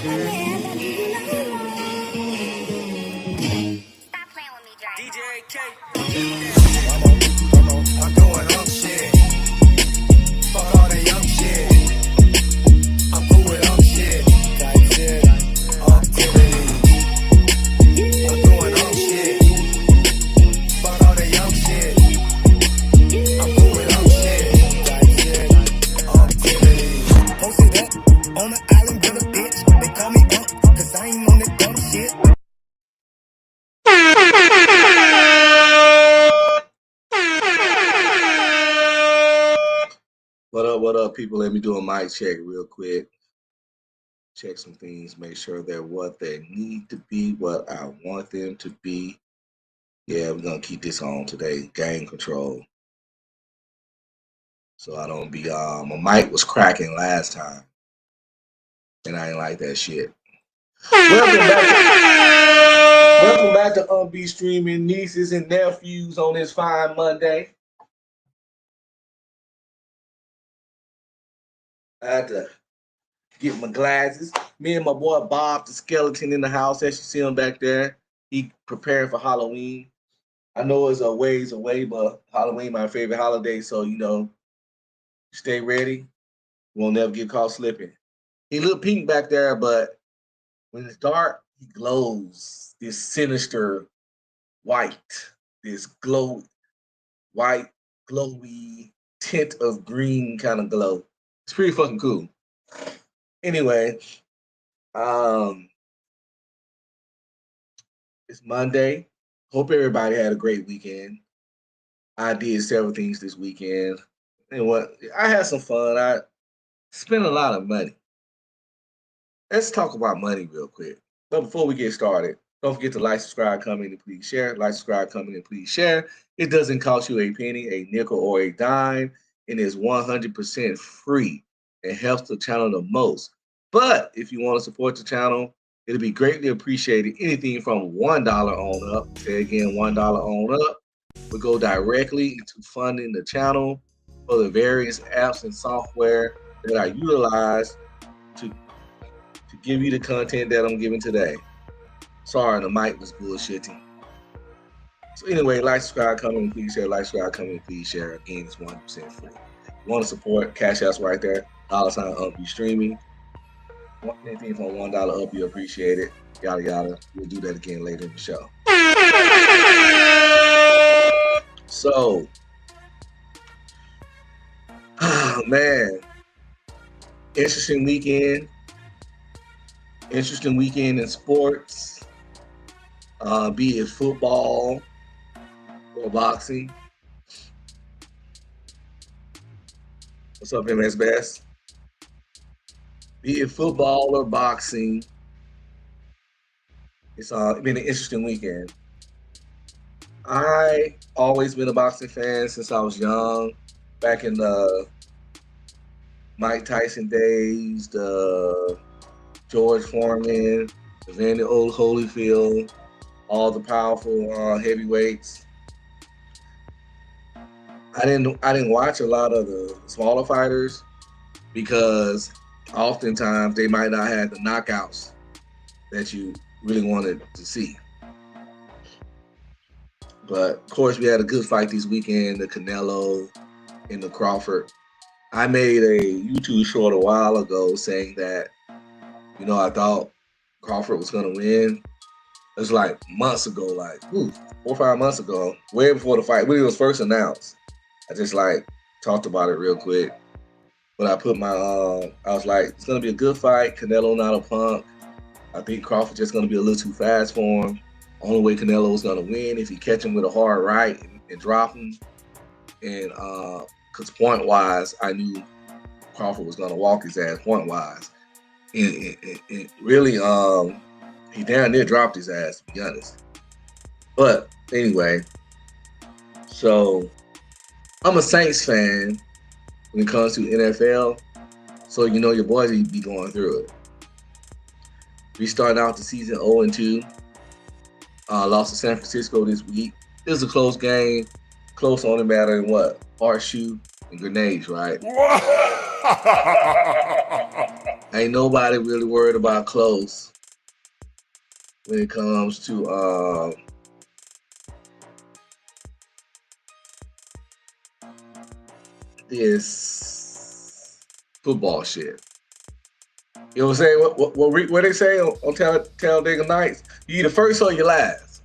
I'm doing up shit. Fuck all that young shit. I'm cool with up shit. Type shit. Activity. I'm doing up shit. Fuck all that young shit. I'm cool with up shit. Type shit. Activity. Posted up on the island with a bitch. They call me up, cause I ain't on that dumb shit. What up, people? Let me do a mic check real quick. Check some things, make sure they're what they need to be, what I want them to be. Yeah, we're gonna keep this on today. Game control. So I don't be my mic was cracking last time. And I ain't like that shit. Welcome back to Unbe Streaming Nieces and Nephews on this fine Monday. I had to get my glasses. Me and my boy Bob, the skeleton in the house, as you see him back there. He preparing for Halloween. I know it's a ways away, but Halloween my favorite holiday, so stay ready. We'll never get caught slipping. He look pink back there, but when it's dark, he glows. This sinister white, this white, glowy tint of green kind of glow. It's pretty fucking cool. Anyway, it's Monday. Hope everybody had a great weekend. I did several things this weekend. And I had some fun. I spent a lot of money. Let's talk about money real quick. But before we get started, don't forget to like, subscribe, comment, and please share. Like, subscribe, comment, and please share. It doesn't cost you a penny, a nickel, or a dime, and is 100% free. It helps the channel the most. But if you want to support the channel, it'll be greatly appreciated. Anything from $1 on up, say again, $1 on up, will go directly into funding the channel for the various apps and software that I utilize to give you the content that I'm giving today. Sorry, the mic was bullshitting. So anyway, like, subscribe, comment, and please share. Like, subscribe, comment, and please share. Again, it's 100% free. You want to support, cash out's right there. $ Unbe Streaming. Anything from $1 up, you appreciate it. Yada yada. We'll do that again later in the show. So, man, interesting weekend in sports, be it football or boxing. What's up, MS Best? Be it football or boxing, it's been an interesting weekend. I always been a boxing fan since I was young, back in the Mike Tyson days, the George Foreman, Evander Holyfield, all the powerful heavyweights. I didn't watch a lot of the smaller fighters because oftentimes they might not have the knockouts that you really wanted to see. But of course, we had a good fight this weekend, the Canelo and the Crawford. I made a YouTube short a while ago saying that, I thought Crawford was going to win. It was like months ago, 4 or 5 months ago, way before the fight, when it was first announced. I just talked about it real quick. But I put I was like, it's going to be a good fight. Canelo not a punk. I think Crawford just going to be a little too fast for him. Only way Canelo was going to win if he catch him with a hard right and drop him. And because point-wise, I knew Crawford was going to walk his ass point-wise. And really, he damn near dropped his ass, to be honest. But anyway, so I'm a Saints fan when it comes to NFL. So your boys be going through it. We started out the season 0-2. Lost to San Francisco this week. It was a close game. Close only matter in what? Horseshoe and grenades, right? Ain't nobody really worried about clothes when it comes to this football shit. You know what I'm saying? What they say on Talladega Nights? You either first or you last.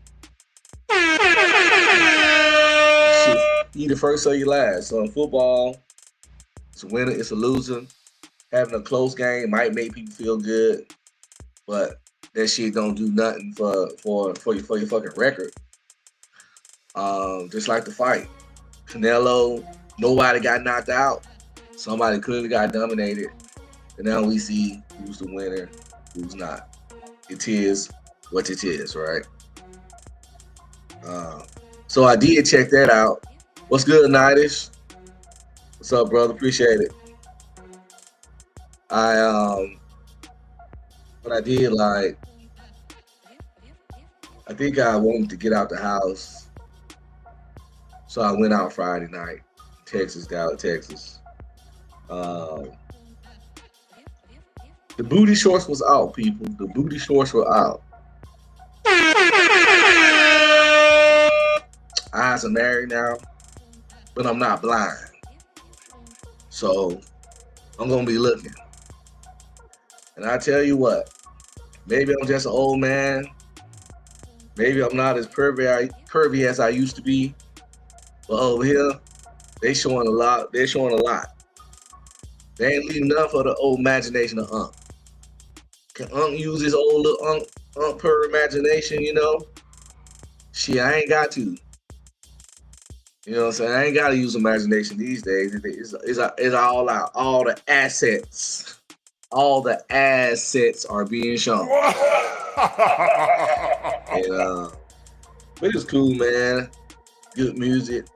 Shit, you either first or you last. So in football, it's a winner, it's a loser. Having a close game might make people feel good, but that shit don't do nothing for your fucking record. Just like the fight, Canelo, nobody got knocked out. Somebody clearly got dominated, and now we see who's the winner, who's not. It is what it is, right? So I did check that out. What's good, Nightish? What's up, brother? Appreciate it. But I did I think I wanted to get out the house, so I went out Friday night, Dallas, Texas. The booty shorts was out, people. The booty shorts were out. Eyes are married now, but I'm not blind. So I'm going to be looking. And I tell you what, maybe I'm just an old man. Maybe I'm not as curvy as I used to be. But over here, they showing a lot. They're showing a lot. They ain't leaving enough for the old imagination of Unc. Can Unc use his old little Unc per imagination, you know? Shit, I ain't got to. You know what I'm saying? I ain't got to use imagination these days. It's all out. All the assets are being shown. And, but it's cool, man. Good music.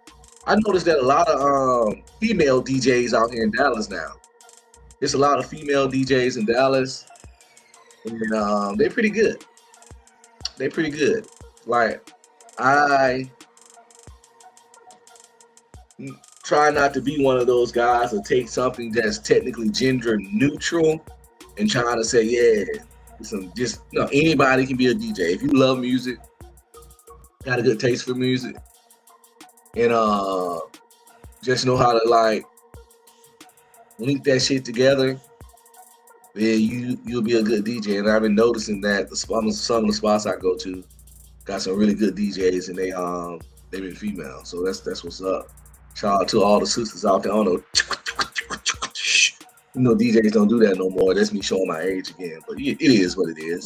I noticed that a lot of female DJs out here in Dallas now. There's a lot of female DJs in Dallas, and they're pretty good. They're pretty good. Like, I try not to be one of those guys to take something that's technically gender neutral and trying to say, yeah, anybody can be a DJ. If you love music, got a good taste for music, and just know how to link that shit together, then you'll be a good DJ. And I've been noticing that some of the spots I go to got some really good DJs, and they've been female. So that's what's up. Shout out to all the sisters out there. I don't know. You know, DJs don't do that no more. That's me showing my age again. But it is what it is.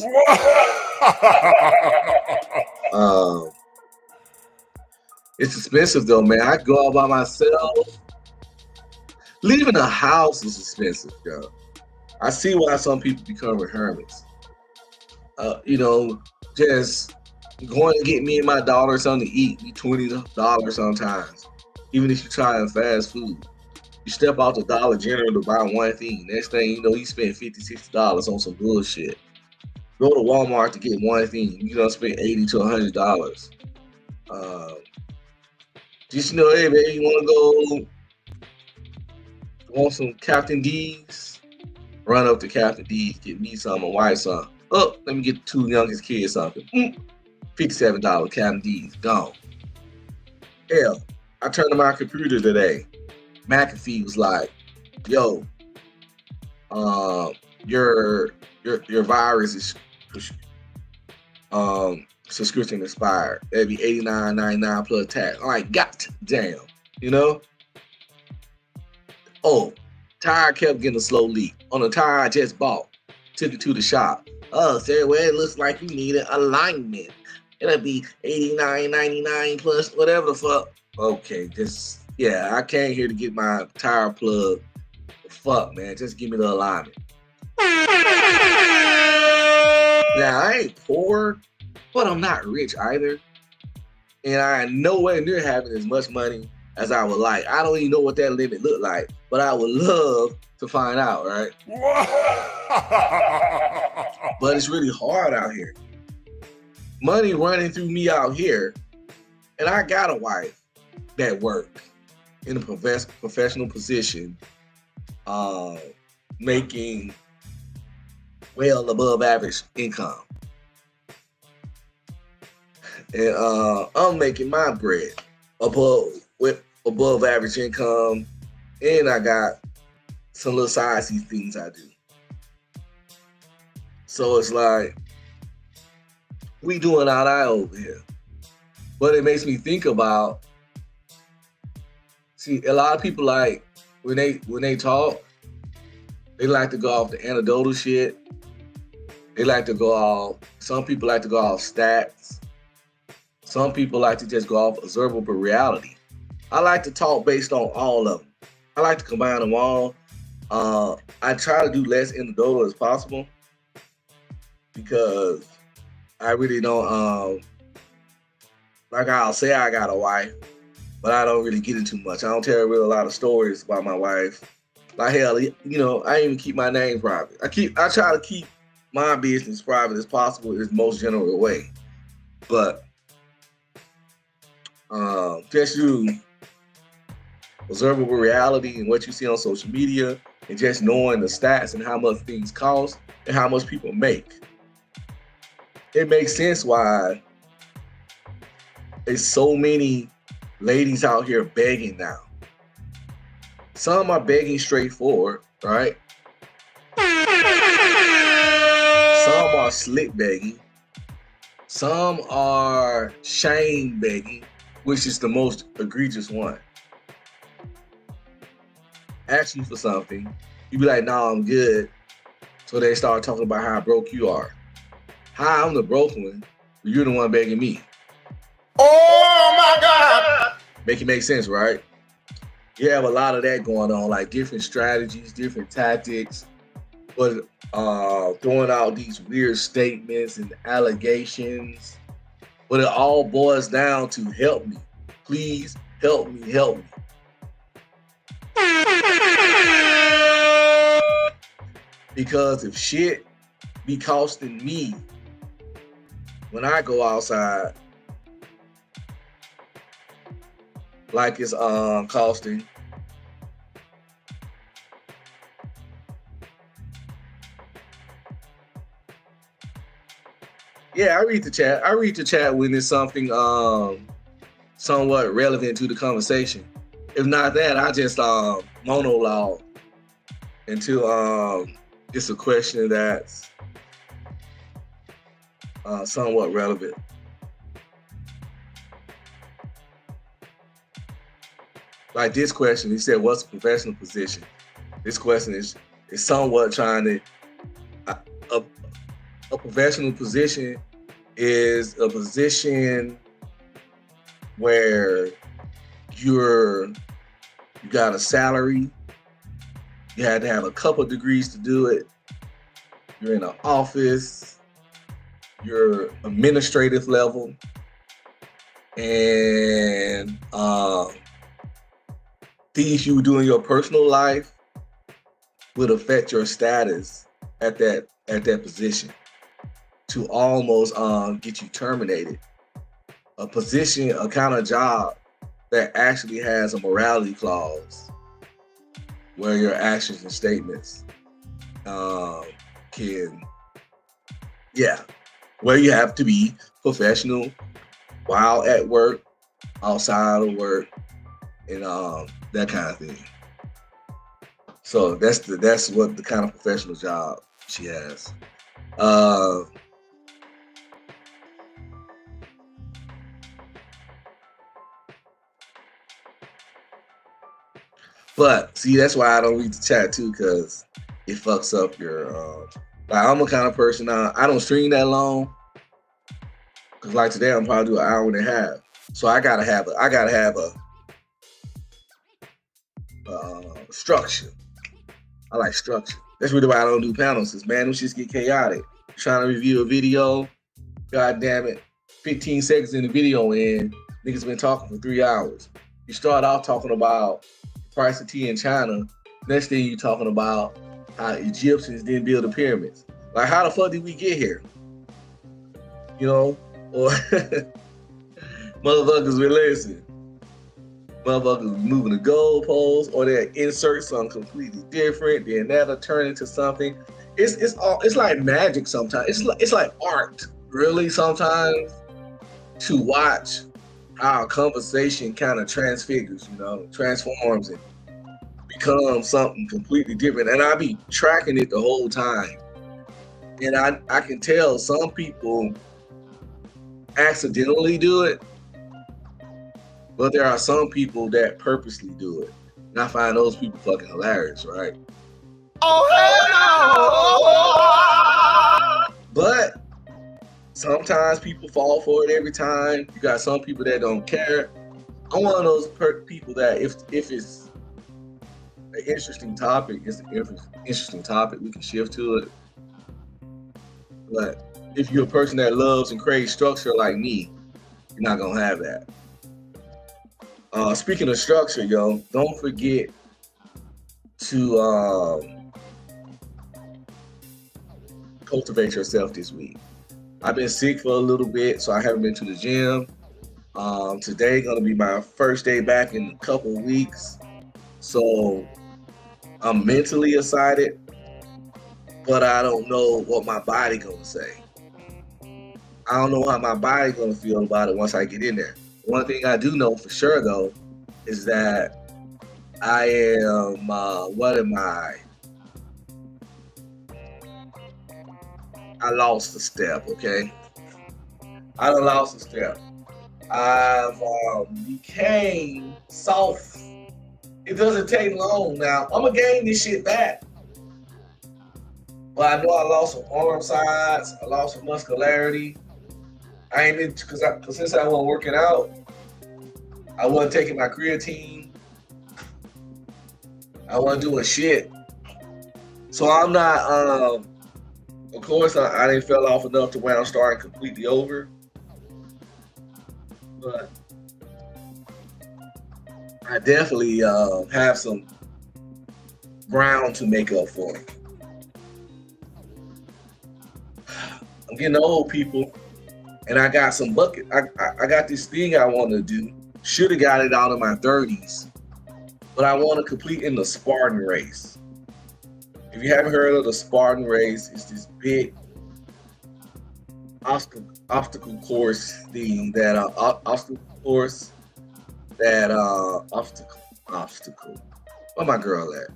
It's expensive though, man. I go out by myself. Leaving a house is expensive, yo. I see why some people become hermits. Just going to get me and my daughter something to eat be $20 sometimes. Even if you're trying fast food. You step out the Dollar General to buy one thing. Next thing you know, you spend $50, $60 on some bullshit. Go to Walmart to get one thing. You don't spend $80 to $100. Just hey, baby, you want some Captain D's? Run up to Captain D's, get me some, my wife some. Oh, let me get the two youngest kids something. $57 Captain D's, gone. Hell, I turned to my computer today. McAfee was like, yo, your virus is subscription expired. That'd be $89.99 plus tax. I'm like, god damn, you know? Oh, tire kept getting a slow leak. On the tire I just bought. Took it to the shop. Oh, say, well, it looks like you need an alignment. It'll be $89.99 plus whatever the fuck. Okay, I came here to get my tire plugged. Fuck, man, just give me the alignment. Now, I ain't poor, but I'm not rich either. And I am nowhere near having as much money as I would like. I don't even know what that limit looked like, but I would love to find out, right? But it's really hard out here. Money running through me out here, and I got a wife that works in a professional position making well above average income. And I'm making my bread above average income, and I got some little sidesy things I do. So it's like we doing our eye over here. But it makes me think about, see, a lot of people like when they talk, they like to go off the anecdotal shit. They like to go off, some people like to go off stats. Some people like to just go off observable reality. I like to talk based on all of them. I like to combine them all. I try to do less anecdotal as possible because I really don't, like I'll say I got a wife, but I don't really get into much. I don't tell really a lot of stories about my wife. Like hell, I even keep my name private. I try to keep my business private as possible in the most general way. But just you observable reality and what you see on social media and just knowing the stats and how much things cost and how much people make. It makes sense why there's so many ladies out here begging now. Some are begging straightforward, right? Some are slick begging. Some are shame begging, which is the most egregious one. Ask you for something, you be like, "No, I'm good." So they start talking about how broke you are. Hi, I'm the broke one, but you're the one begging me. Oh my God! Make it make sense, right? You have a lot of that going on, like different strategies, different tactics, but throwing out these weird statements and allegations. But it all boils down to help me. Please help me, help me. Because if shit be costing me when I go outside, like it's costing yeah, I read the chat. I read the chat when it's something somewhat relevant to the conversation. If not that, I just monologue until it's a question that's somewhat relevant. Like this question, he said, "What's a professional position?" This question is somewhat trying to. A professional position is a position where you got a salary. You had to have a couple degrees to do it. You're in an office. You're administrative level, and things you do in your personal life would affect your status at that position to almost get you terminated. A position, a kind of job that actually has a morality clause where your actions and statements where you have to be professional while at work, outside of work, and that kind of thing. So that's what the kind of professional job she has. But see, that's why I don't read the chat too, because it fucks up your. Like I'm a kind of person. I don't stream that long, because like today I'm probably do an hour and a half. So I gotta have a structure. I like structure. That's really why I don't do panels. Cause man, those shits get chaotic. Trying to review a video, god damn it, 15 seconds in the video and niggas been talking for 3 hours. You start off talking about the price of tea in China. Next thing you talking about how Egyptians didn't build the pyramids. Like how the fuck did we get here? You know, or motherfuckers will listen. Motherfuckers moving the goalposts, or they insert something completely different, then that'll turn into something. It's like magic sometimes. It's like art, really, sometimes, to watch how a conversation kind of transfigures, transforms and becomes something completely different. And I be tracking it the whole time. And I can tell some people accidentally do it, but there are some people that purposely do it. And I find those people fucking hilarious, right? Oh, hell no! But sometimes people fall for it every time. You got some people that don't care. I'm one of those people that if it's an interesting topic, it's an interesting topic, we can shift to it. But if you're a person that loves and craves structure like me, you're not gonna have that. Speaking of structure, yo, don't forget to cultivate yourself this week. I've been sick for a little bit, so I haven't been to the gym. Today gonna be my first day back in a couple weeks, so I'm mentally excited, but I don't know what my body gonna say. I don't know how my body gonna feel about it once I get in there. One thing I do know for sure though is that I am what am I? I lost a step, okay? I done lost a step. I've became soft. It doesn't take long now. I'm gonna gain this shit back. But I know I lost some arm size. I lost some muscularity. I ain't been because since I wasn't working out, I wasn't taking my creatine. I wasn't doing shit. So I'm not. Of course, I didn't fell off enough to where I'm starting completely over. But I definitely have some ground to make up for. I'm getting old, people, and I got some bucket. I got this thing I want to do. Should have got it out in my 30s, but I want to complete in the Spartan race. If you haven't heard of the Spartan race, it's this big obstacle course thing that obstacle. Where my girl at?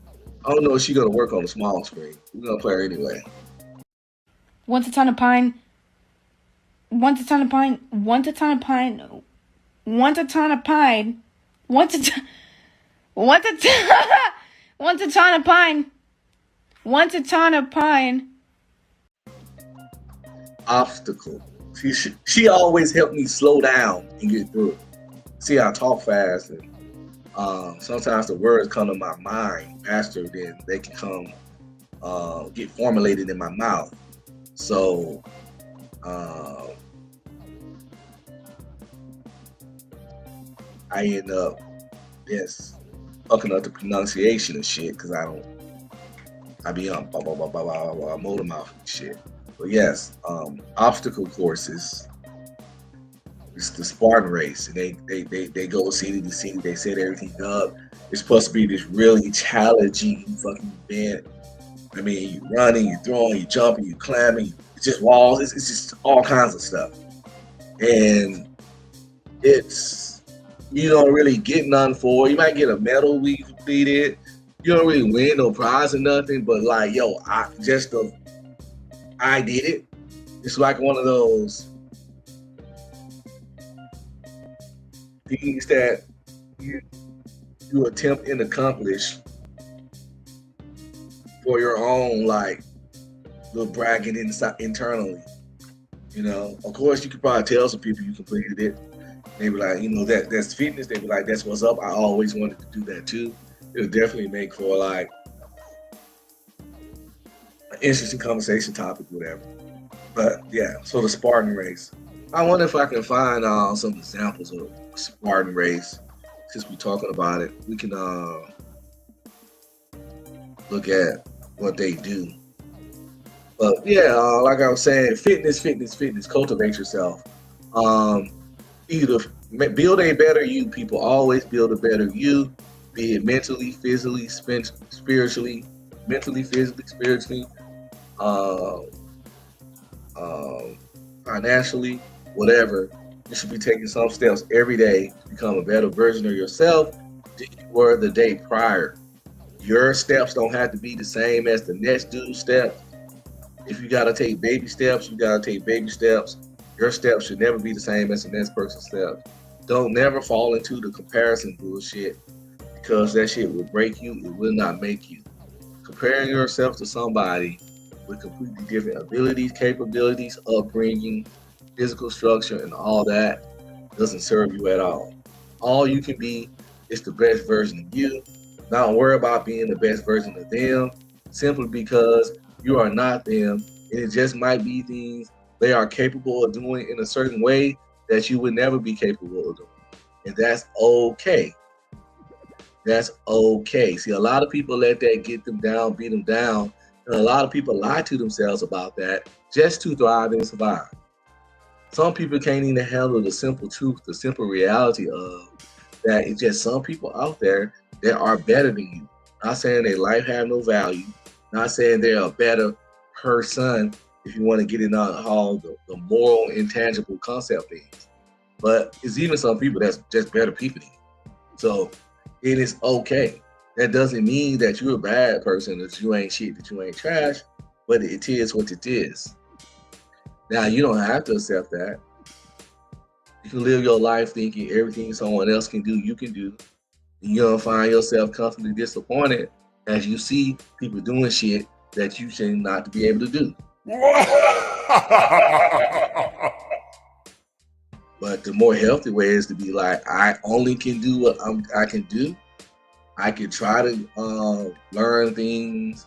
I don't know if she's gonna work on the small screen. We're gonna play her anyway. Once a ton of pine. Once a ton of pine. Once a ton of pine. Once a ton of pine. Once a ton. Once a ton. Once a ton of pine. Once a ton of pine. Obstacle. She always helped me slow down and get through it. See, I talk fast, and sometimes the words come to my mind faster than they can come get formulated in my mouth. So I end up fucking up the pronunciation and shit because I be on blah blah blah blah blah blah motor mouth and shit. But yes, obstacle courses. It's the Spartan race, and they go city to city. They set everything up. It's supposed to be this really challenging fucking event. I mean, you running, you throwing, you jumping, you climbing. It's just walls. It's just all kinds of stuff, and you don't really get none for it. You might get a medal when you complete it. You don't really win no prize or nothing, but like, yo, I did it. It's like one of those things that you attempt and accomplish for your own like little bragging internally. Of course, you could probably tell some people you completed it. They be like, that's fitness. They be like, that's what's up. I always wanted to do that too. It'll definitely make for like an interesting conversation topic, whatever. But yeah, so the Spartan race. I wonder if I can find some examples of the Spartan race. Since we're talking about it, we can look at what they do. But yeah, like I was saying, fitness, cultivate yourself. Either Build a better you. People always build a better you, be it mentally, physically, spiritually, mentally, physically, spiritually, uh, um, financially, whatever. You should be taking some steps every day to become a better version of yourself than you were the day prior. Your steps don't have to be the same as the next dude's steps. If you got to take baby steps, you got to take baby steps. Your steps should never be the same as the next person's steps. Don't never fall into the comparison bullshit because that shit will break you. It will not make you. Comparing yourself to somebody with completely different abilities, capabilities, upbringing, physical structure, and all that doesn't serve you at all. All you can be is the best version of you. Not worry about being the best version of them simply because you are not them. And it just might be things they are capable of doing in a certain way that you would never be capable of doing. And that's okay. That's okay. See, a lot of people let that get them down, beat them down. And a lot of people lie to themselves about that just to thrive and survive. Some people can't even handle the simple truth, the simple reality of that it's just some people out there that are better than you. Not saying their life have no value. Not saying they're a better person if you want to get in all the moral, intangible concept things. But it's even some people that's just better people than you. So it is okay. That doesn't mean that you're a bad person, that you ain't shit, that you ain't trash, but it is what it is. Now, you don't have to accept that. You can live your life thinking everything someone else can do, you can do. You're going to find yourself constantly disappointed as you see people doing shit that you should not be able to do. But the more healthy way is to be like, I only can do what I can do. I can try to learn things.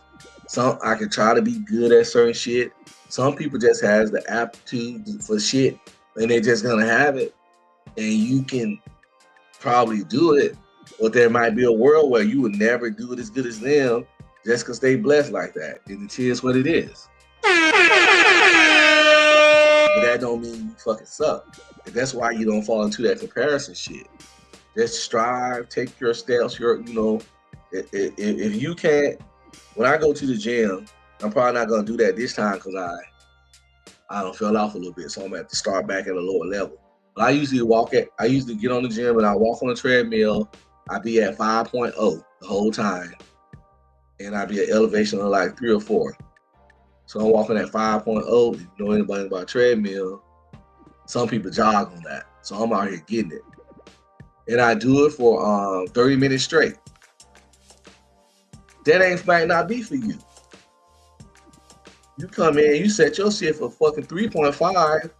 I can try to be good at certain shit. Some people just has the aptitude for shit, and they're just gonna have it. And you can probably do it, but there might be a world where you would never do it as good as them, just because they blessed like that. And it is what it is. But that don't mean you fucking suck. And that's why you don't fall into that comparison shit. Just strive, take your steps. If you can't, when I go to the gym, I'm probably not gonna do that this time because I don't fell off a little bit, so I'm gonna have to start back at a lower level. But I usually get on the gym and I walk on the treadmill. I be at 5.0 the whole time, and I be at elevation of like 3 or 4. So I'm walking at 5.0. If you know anybody about treadmill, some people jog on that. So I'm out here getting it. And I do it for 30 minutes straight. That might not be for you. You come in, you set your shit for fucking 3.5,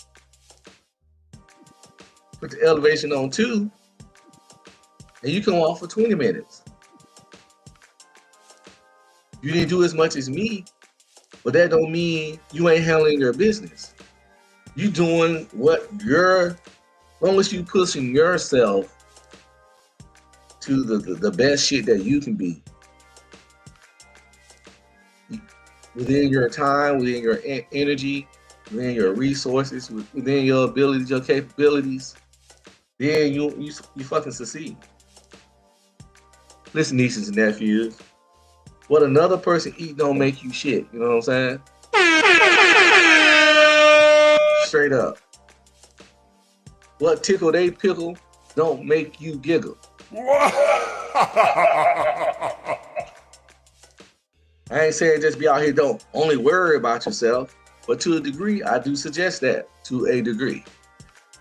put the elevation on 2, and you can walk for 20 minutes. You didn't do as much as me, but that don't mean you ain't handling your business. You doing as long as you pushing yourself to the best shit that you can be. Within your time, within your energy, within your resources, within your abilities, your capabilities, then you fucking succeed. Listen, nieces and nephews, what another person eat don't make you shit. You know what I'm saying? Straight up. What tickle they pickle don't make you giggle. I ain't saying just be out here, don't only worry about yourself, but to a degree, I do suggest that to a degree.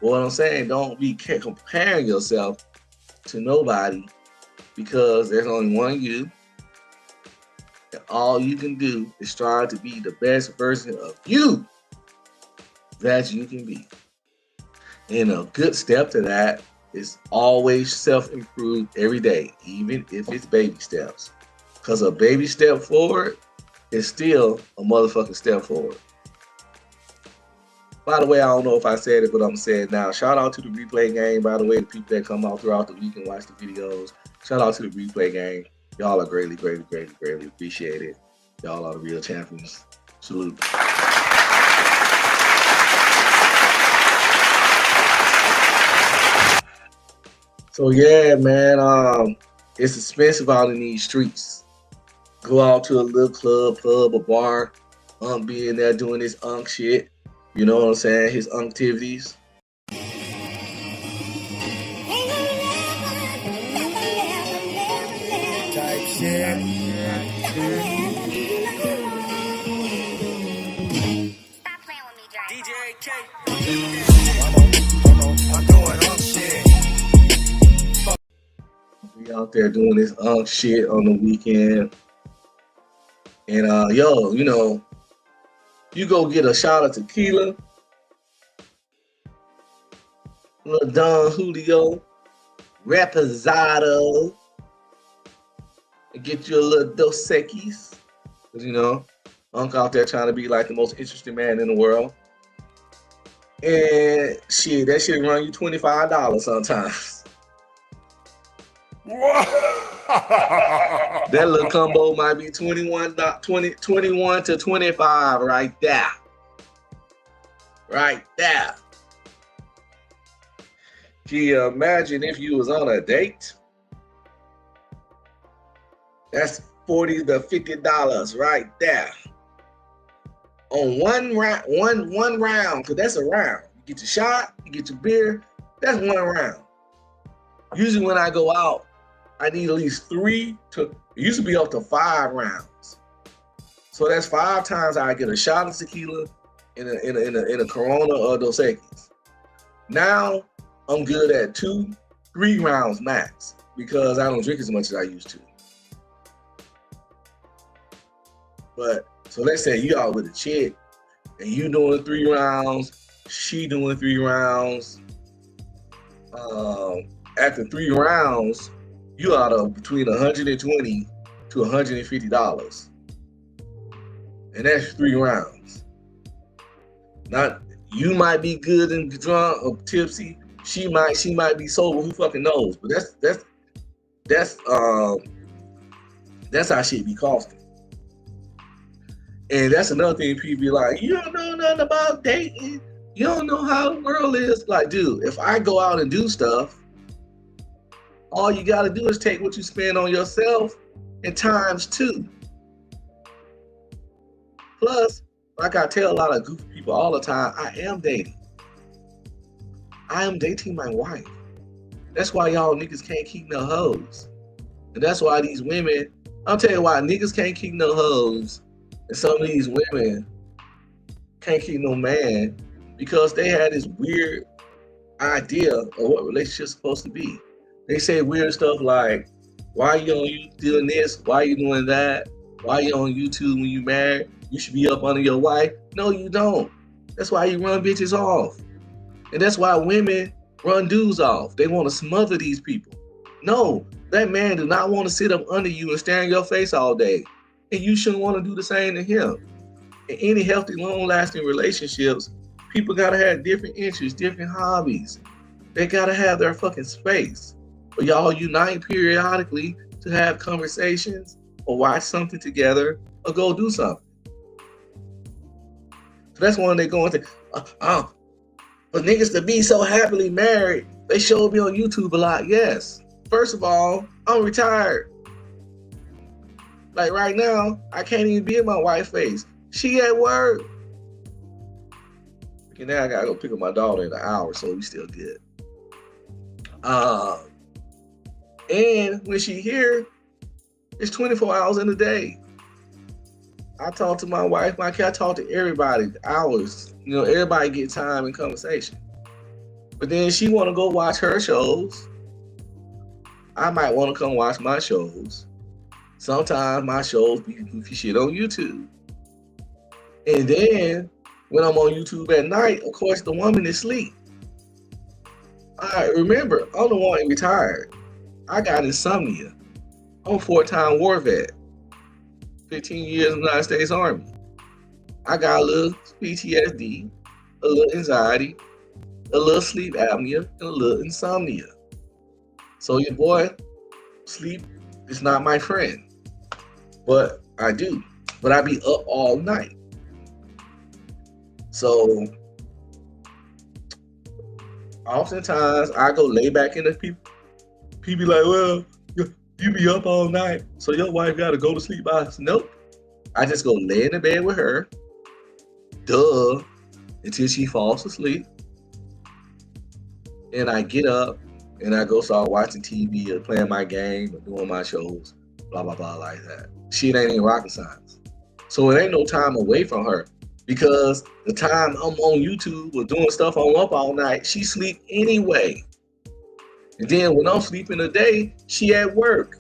But what I'm saying, don't be comparing yourself to nobody because there's only one you, and all you can do is strive to be the best version of you that you can be. And a good step to that is always self-improve every day, even if it's baby steps. Because a baby step forward is still a motherfucking step forward. By the way, I don't know if I said it, but I'm saying it now. Shout out to the replay game, by the way, the people that come out throughout the week and watch the videos. Shout out to the replay game. Y'all are greatly appreciated. Y'all are the real champions. Salute. So yeah, man, it's expensive out in these streets. Go out to a little club, pub, or bar, be in there doing his shit. You know what I'm saying? His activities. Type shit. DJ K. I'm doing shit. We out there doing this shit on the weekend. And yo, you know, you go get a shot of tequila, little Don Julio, Reposado, and get you a little Dos Equis. Cause you know, Unc out there trying to be like the most interesting man in the world. And shit, that shit run you $25 sometimes. That little combo might be 21 to 25 right there. Right there. Can you imagine if you was on a date? That's $40 to $50 right there. On one round, because that's a round. You get your shot, you get your beer, that's one round. Usually when I go out, I need at least 3 to, it used to be up to 5 rounds. So that's 5 times I get a shot of tequila in a Corona or Dos Equis. Now I'm good at 2, 3 rounds max because I don't drink as much as I used to. But so let's say you out with a chick and you doing 3 rounds, she doing 3 rounds. After 3 rounds, you out of between $120 to $150. And that's 3 rounds. Not you might be good and drunk or tipsy. She might be sober. Who fucking knows? But that's how shit be costing. And that's another thing people be like, you don't know nothing about dating. You don't know how the world is. Like, dude, if I go out and do stuff, all you gotta do is take what you spend on yourself and times 2. Plus, like I tell a lot of goofy people all the time, I am dating. I am dating my wife. That's why y'all niggas can't keep no hoes. And that's why these women, I'll tell you why niggas can't keep no hoes. And some of these women can't keep no man because they had this weird idea of what relationships supposed to be. They say weird stuff like, why are you on YouTube doing this? Why are you doing that? Why are you on YouTube when you married? You should be up under your wife. No, you don't. That's why you run bitches off. And that's why women run dudes off. They want to smother these people. No, that man do not want to sit up under you and stare in your face all day. And you shouldn't want to do the same to him. In any healthy, long-lasting relationships, people got to have different interests, different hobbies. They got to have their fucking space. But y'all unite periodically to have conversations or watch something together or go do something. So that's one they going to, but niggas to be so happily married, they showed me on YouTube a lot. Yes. First of all, I'm retired. Like right now, I can't even be in my wife's face. She at work. Okay, now I gotta go pick up my daughter in an hour, so we still good. And when she here, it's 24 hours in a day. I talk to my wife, I talk to everybody, hours. You know, everybody get time and conversation. But then she want to go watch her shows. I might want to come watch my shows. Sometimes my shows be goofy shit on YouTube. And then when I'm on YouTube at night, of course the woman is asleep. I remember, I'm the one retired. I got insomnia. I'm a 4-time war vet. 15 years in the United States Army. I got a little PTSD, a little anxiety, a little sleep apnea, and a little insomnia. So your boy, sleep is not my friend. But I do. But I be up all night. So oftentimes I go lay back in the He be like, well, you be up all night, so your wife got to go to sleep. I said, nope. I just go lay in the bed with her, until she falls asleep. And I get up and I go start watching TV or playing my game or doing my shows, blah, blah, blah, like that. Shit ain't even rocket science. So it ain't no time away from her, because the time I'm on YouTube or doing stuff I'm up all night, she sleep anyway. And then when I'm sleeping the day, she at work.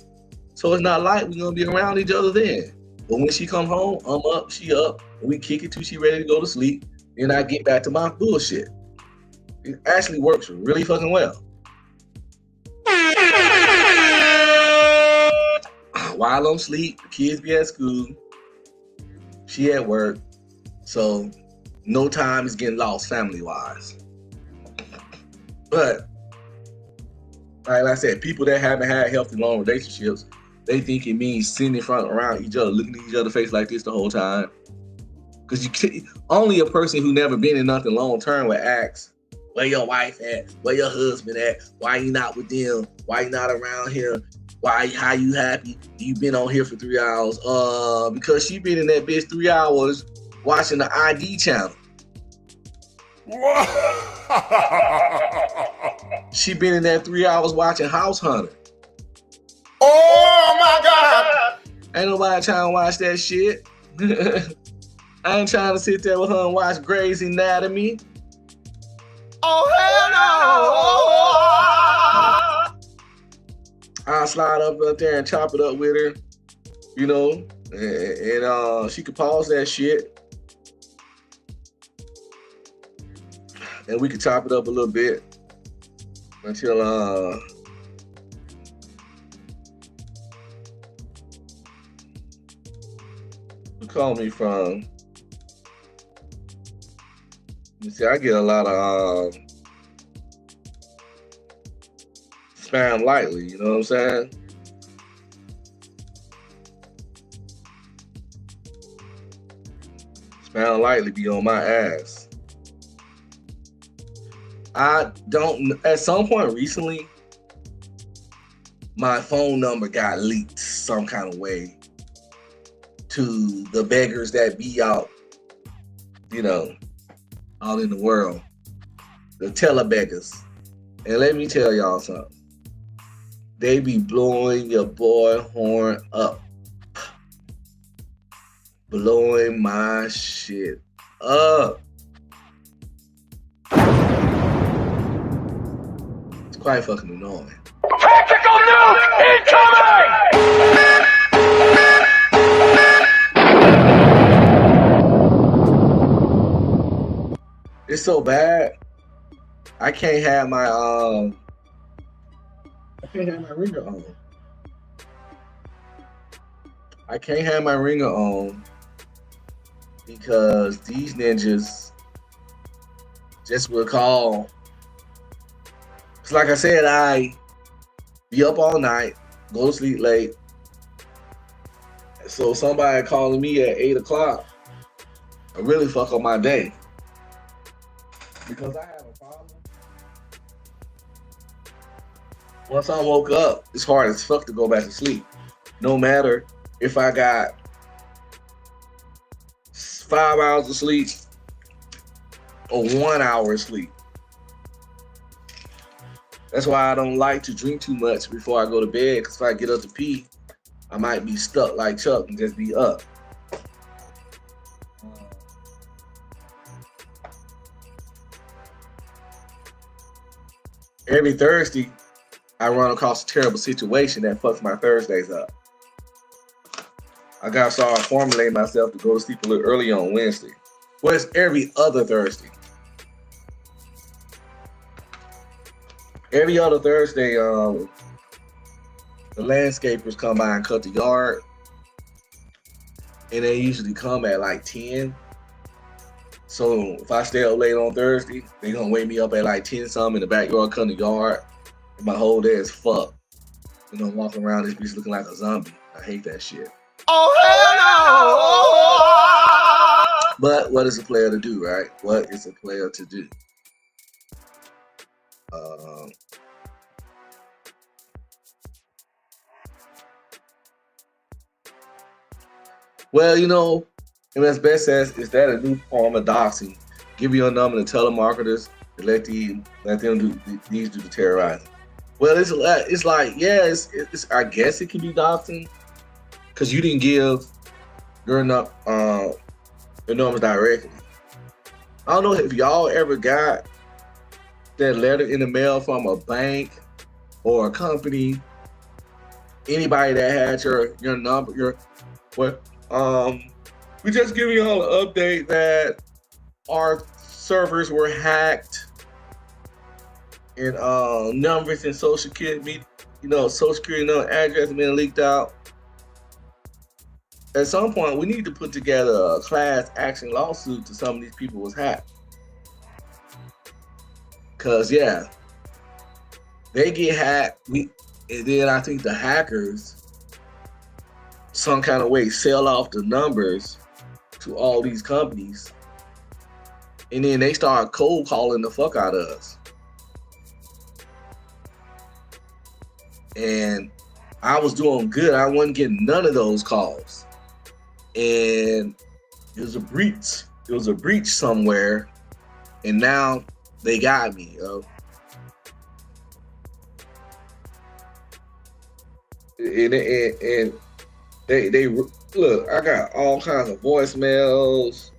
So it's not like we're gonna be around each other then. But when she come home, I'm up, she up, and we kick it till she ready to go to sleep. And I get back to my bullshit. It actually works really fucking well. While I'm asleep, the kids be at school, she at work, so no time is getting lost family-wise. But like I said, people that haven't had healthy long relationships, they think it means sitting in front around each other, looking at each other's face like this the whole time. Because only a person who never been in nothing long term would ask, where your wife at? Where your husband at? Why you not with them? Why you not around here? How you happy? You been on here for 3 hours? Because she been in that bitch 3 hours watching the ID channel. She been in that 3 hours watching House Hunter. Oh my God! Ain't nobody trying to watch that shit. I ain't trying to sit there with her and watch Grey's Anatomy. Oh hell no! I'll slide up there and chop it up with her, and she could pause that shit. And we could chop it up a little bit until you call me from. You see, I get a lot of spam lightly, you know what I'm saying? Spam lightly be on my ass. At some point recently, my phone number got leaked some kind of way to the beggars that be out, all in the world, the telebeggars. And let me tell y'all something. They be blowing your boy horn up. Blowing my shit up. It's quite fucking annoying. Tactical nuke incoming! It's so bad. I can't have my ringer on. I can't have my ringer on because these ninjas just will call. It's like I said, I be up all night, go to sleep late. So somebody calling me at 8 o'clock, I really fuck up my day. Because I have a problem. Once I woke up, it's hard as fuck to go back to sleep. No matter if I got 5 hours of sleep or 1 hour of sleep. That's why I don't like to drink too much before I go to bed, because if I get up to pee, I might be stuck like Chuck and just be up. Every Thursday, I run across a terrible situation that fucks my Thursdays up. I gotta start formulating myself to go to sleep a little early on Wednesday. Well, it's every other Thursday. Every other Thursday, the landscapers come by and cut the yard. And they usually come at like 10. So if I stay up late on Thursday, they gonna wake me up at like 10 something in the backyard cutting the yard. And my whole day is fucked. And I'm walking around this bitch looking like a zombie. I hate that shit. Oh hell no! But what is a player to do, right? What is a player to do? Well, MS-Best says, is that a new form of doxing? Give your number to telemarketers to let them do the terrorizing. Well, it's like yeah, it's I guess it can be doxing because you didn't give your your numbers directly. I don't know if y'all ever got that letter in the mail from a bank or a company, anybody that had your number, well, we just giving y'all an update that our servers were hacked and numbers and social security, social security number address been leaked out. At some point, we need to put together a class action lawsuit to some of these people was hacked. Cause yeah, they get hacked. And then I think the hackers, some kind of way, sell off the numbers to all these companies, and then they start cold calling the fuck out of us. And I was doing good. I wasn't getting none of those calls. And it was a breach. It was a breach somewhere, and now they got me. And they look. I got all kinds of voicemails,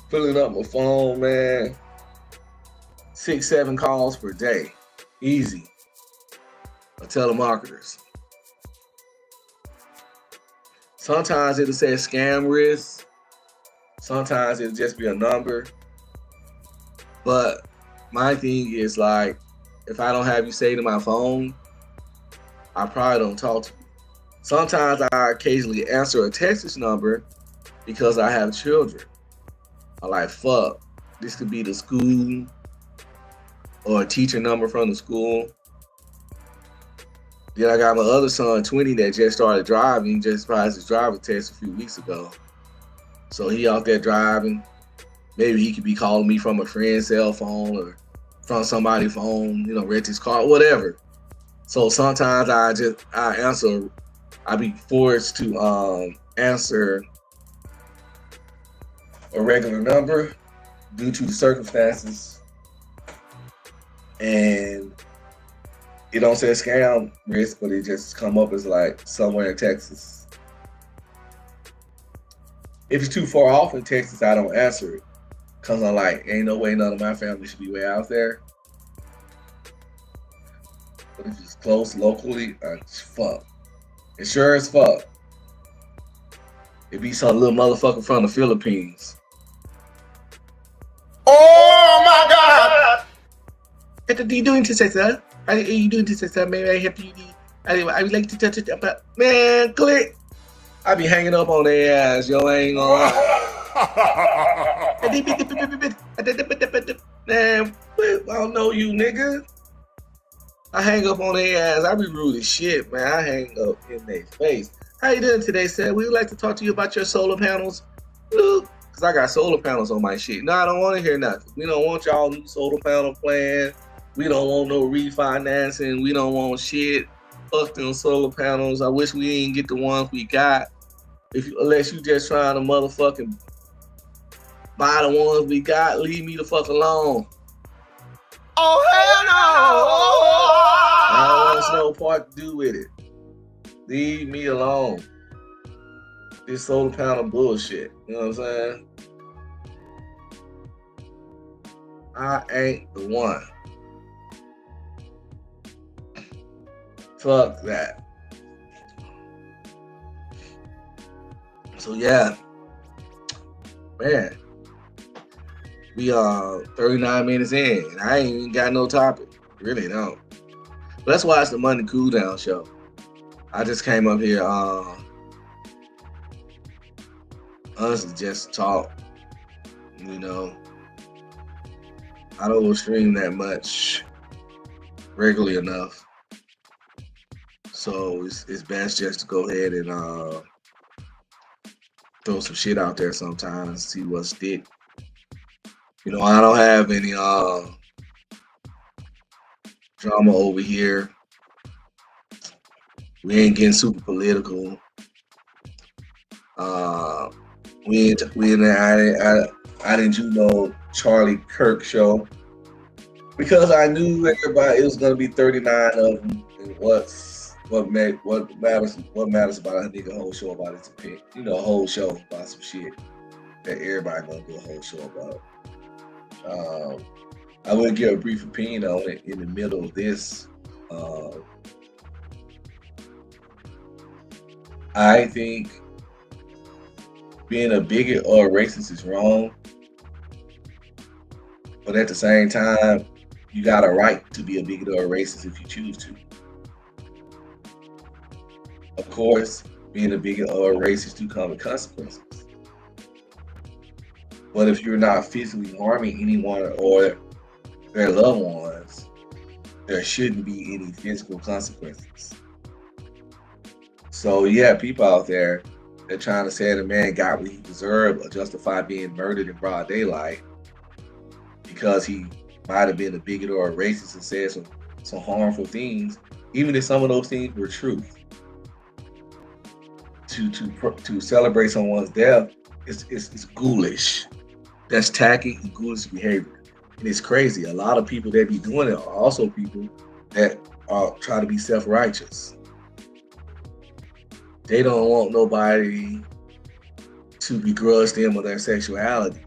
filling up my phone, man. 6-7 calls per day, easy. Telemarketers. Sometimes it'll say scam risk. Sometimes it'll just be a number. But my thing is like, if I don't have you saved in my phone, I probably don't talk to you. Sometimes I occasionally answer a Texas number because I have children. I'm like, fuck, this could be the school or a teacher number from the school. Then I got my other son, 20, that just started driving. Just passed his driver's test a few weeks ago. So he out there driving. Maybe he could be calling me from a friend's cell phone or from somebody's phone, rent his car, whatever. So sometimes I be forced to answer a regular number due to the circumstances. And it don't say scam risk, but it just come up as like somewhere in Texas. If it's too far off in Texas, I don't answer it. Cause I'm like, ain't no way none of my family should be way out there. But if it's close locally, it's fuck. It's sure as fuck. It be some little motherfucker from the Philippines. Oh my God! What are you doing today, sir? How are you doing today, sir? Maybe I help you. I would like to touch it, but man, click. I be hanging up on their ass, yo. I ain't gonna lie. Man, I don't know you, nigga. I hang up on their ass. I be rude as shit, man. I hang up in their face. How you doing today, sir? We would like to talk to you about your solar panels. Look, because I got solar panels on my shit. No, I don't want to hear nothing. We don't want y'all new solar panel plan. We don't want no refinancing. We don't want shit. Fuck them solar panels. I wish we didn't get the ones we got. Unless you just trying to motherfucking buy the ones we got, leave me the fuck alone. Oh hell no! I don't want no part to do with it. Leave me alone. This solar panel bullshit. You know what I'm saying? I ain't the one. Fuck that. So yeah, man, we are 39 minutes in, and I ain't even got no topic. Really don't. But that's why it's the Monday Cooldown show. I just came up here, honestly, just talk. I don't stream that much regularly enough, so it's best just to go ahead and throw some shit out there sometimes, see what stick. I don't have any drama over here. We ain't getting super political. I didn't do no Charlie Kirk show because I knew everybody it was gonna be 39 of them. And what matters about a nigga whole show about his opinion. You know, a whole show about some shit that everybody gonna do a whole show about. I will give a brief opinion on it in the middle of this. I think being a bigot or a racist is wrong, but at the same time, you got a right to be a bigot or a racist if you choose to. Of course, being a bigot or a racist do come with consequences. But if you're not physically harming anyone or their loved ones, there shouldn't be any physical consequences. So you have people out there that trying to say the man got what he deserved or justify being murdered in broad daylight because he might have been a bigot or a racist and said some harmful things, even if some of those things were true. To celebrate someone's death is ghoulish. That's tacky and ghoulish behavior. And it's crazy. A lot of people that be doing it are also people that are trying to be self-righteous. They don't want nobody to begrudge them of their sexuality,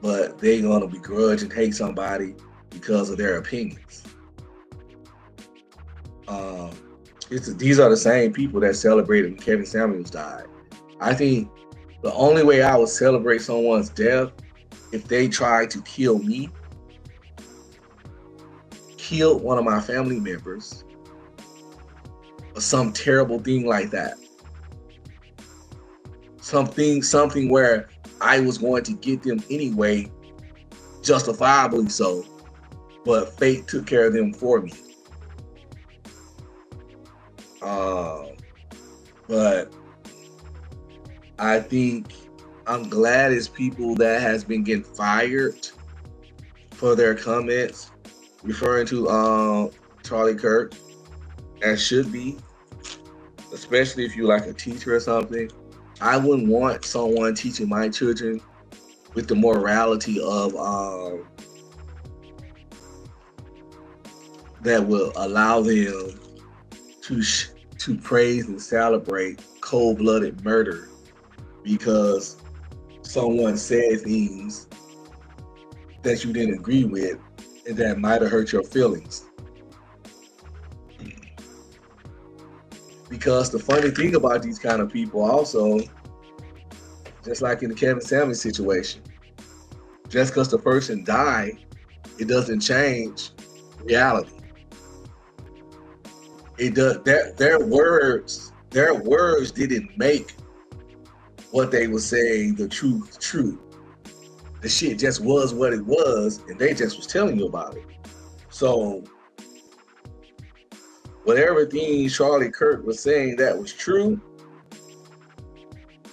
but they gonna begrudge and hate somebody because of their opinions. These are the same people that celebrated when Kevin Samuels died. I think the only way I would celebrate someone's death if they tried to kill me, kill one of my family members, or some terrible thing like that. Something where I was going to get them anyway, justifiably so, but fate took care of them for me. But I think I'm glad it's people that has been getting fired for their comments referring to Charlie Kirk. That should be, especially if you're like a teacher or something. I wouldn't want someone teaching my children with the morality of that will allow them to praise and celebrate cold-blooded murder because someone said things that you didn't agree with and that might have hurt your feelings. Because the funny thing about these kind of people also, just like in the Kevin Samuels situation, just because the person died, it doesn't change reality. It does. Their words didn't make what they were saying the truth true. The shit just was what it was, and they just was telling you about it. So whatever thing Charlie Kirk was saying that was true,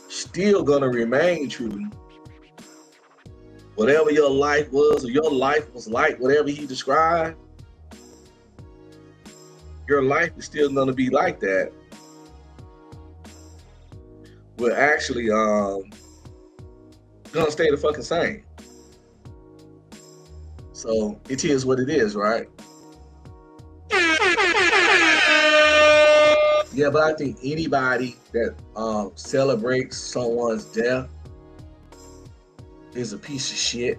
still gonna remain true. Whatever your life was, or your life was like, whatever he described, your life is still gonna be like that. We're actually gonna stay the fucking same. So it is what it is, right? Yeah, but I think anybody that celebrates someone's death is a piece of shit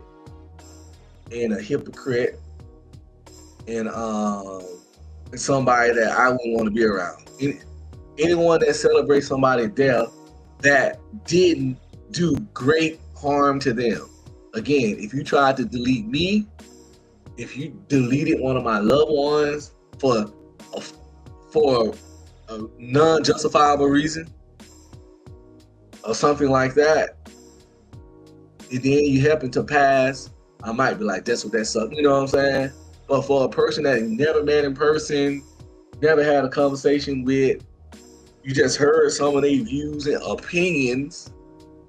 and a hypocrite and somebody that I wouldn't want to be around. Anyone that celebrates somebody's death that didn't do great harm to them. Again, if you tried to delete me, if you deleted one of my loved ones for a non-justifiable reason or something like that, and then you happen to pass, I might be like, that's what that sucks. You know what I'm saying? But for a person that you never met in person, never had a conversation with, you just heard some of their views and opinions,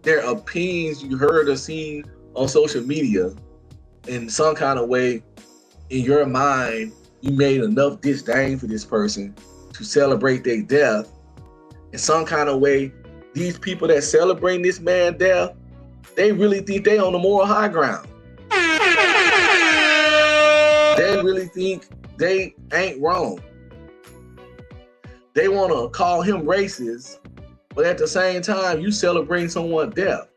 their opinions you heard or seen on social media, in some kind of way, in your mind, you made enough disdain for this person to celebrate their death. In some kind of way, these people that celebrate this man's death, they really think they on the moral high ground. They really think they ain't wrong. They want to call him racist, but at the same time, you celebrate someone's death.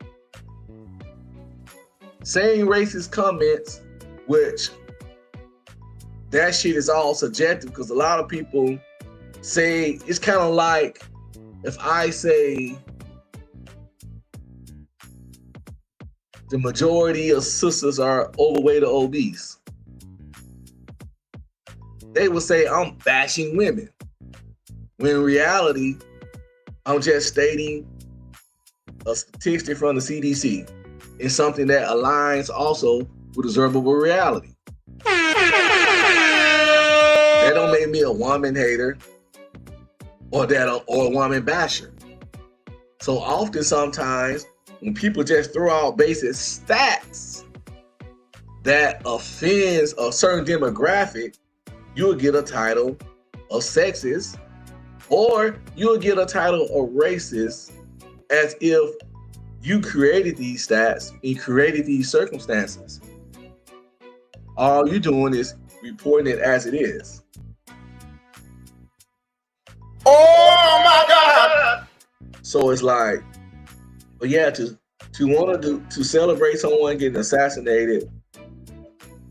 Saying racist comments, which that shit is all subjective because a lot of people say it's kind of like if I say the majority of sisters are overweight or obese, they will say I'm bashing women. When in reality, I'm just stating a statistic from the CDC. It's something that aligns also with observable reality. That don't make me a woman hater or a woman basher. So often sometimes when people just throw out basic stats that offends a certain demographic, you'll get a title of sexist or you'll get a title of racist as if you created these stats and created these circumstances. All you're doing is reporting it as it is. Oh my God! So it's like, but yeah, to celebrate someone getting assassinated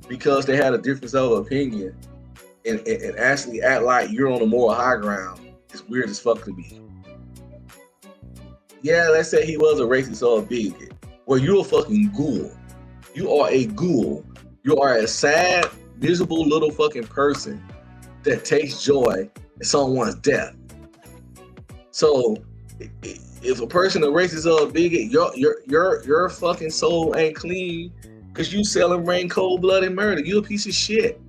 because they had a difference of opinion and actually act like you're on a moral high ground is weird as fuck to me. Yeah, let's say he was a racist or a bigot. Well, you're a fucking ghoul. You are a ghoul. You are a sad, miserable little fucking person that takes joy in someone's death. So, if a person a racist or a bigot, your fucking soul ain't clean because you celebrating cold-blooded murder. You a piece of shit.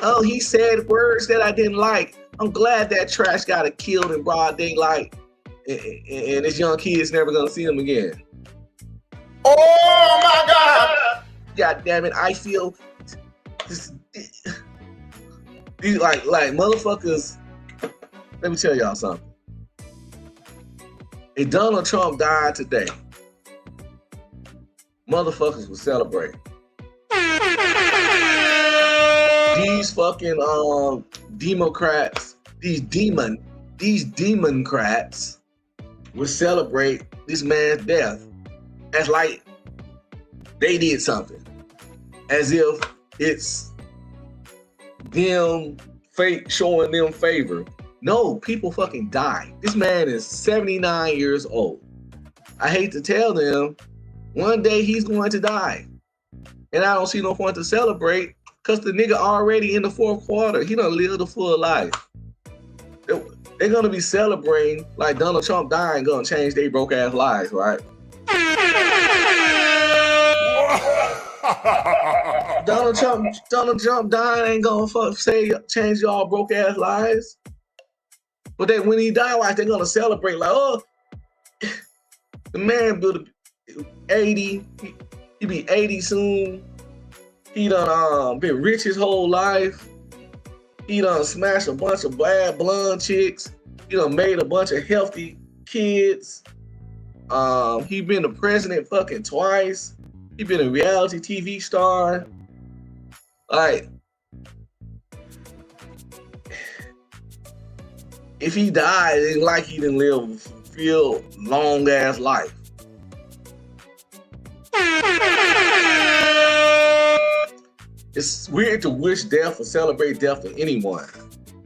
Oh, he said words that I didn't like. I'm glad that trash got killed in broad daylight. And this young kid's never gonna see him again. Oh my God! God damn it! I feel these like motherfuckers. Let me tell y'all something. If Donald Trump died today, motherfuckers would celebrate. These fucking Democrats, these Democrats would celebrate this man's death as like they did something, as if it's them fake showing them favor. No, people fucking die. This man is 79 years old. I hate to tell them, one day he's going to die, and I don't see no point to celebrate because the nigga already in the fourth quarter. He done lived a full life. They're gonna be celebrating like Donald Trump dying gonna change their broke ass lives, right? Donald Trump dying ain't gonna change y'all broke ass lives. But then when he die, like they're gonna celebrate like, oh, the man built 80, he be 80 soon. He done been rich his whole life. He done smashed a bunch of bad blonde chicks. He done made a bunch of healthy kids. He been the president fucking twice. He been a reality TV star. Like, if he died, it's like he didn't live a real long ass life. It's weird to wish death or celebrate death to anyone.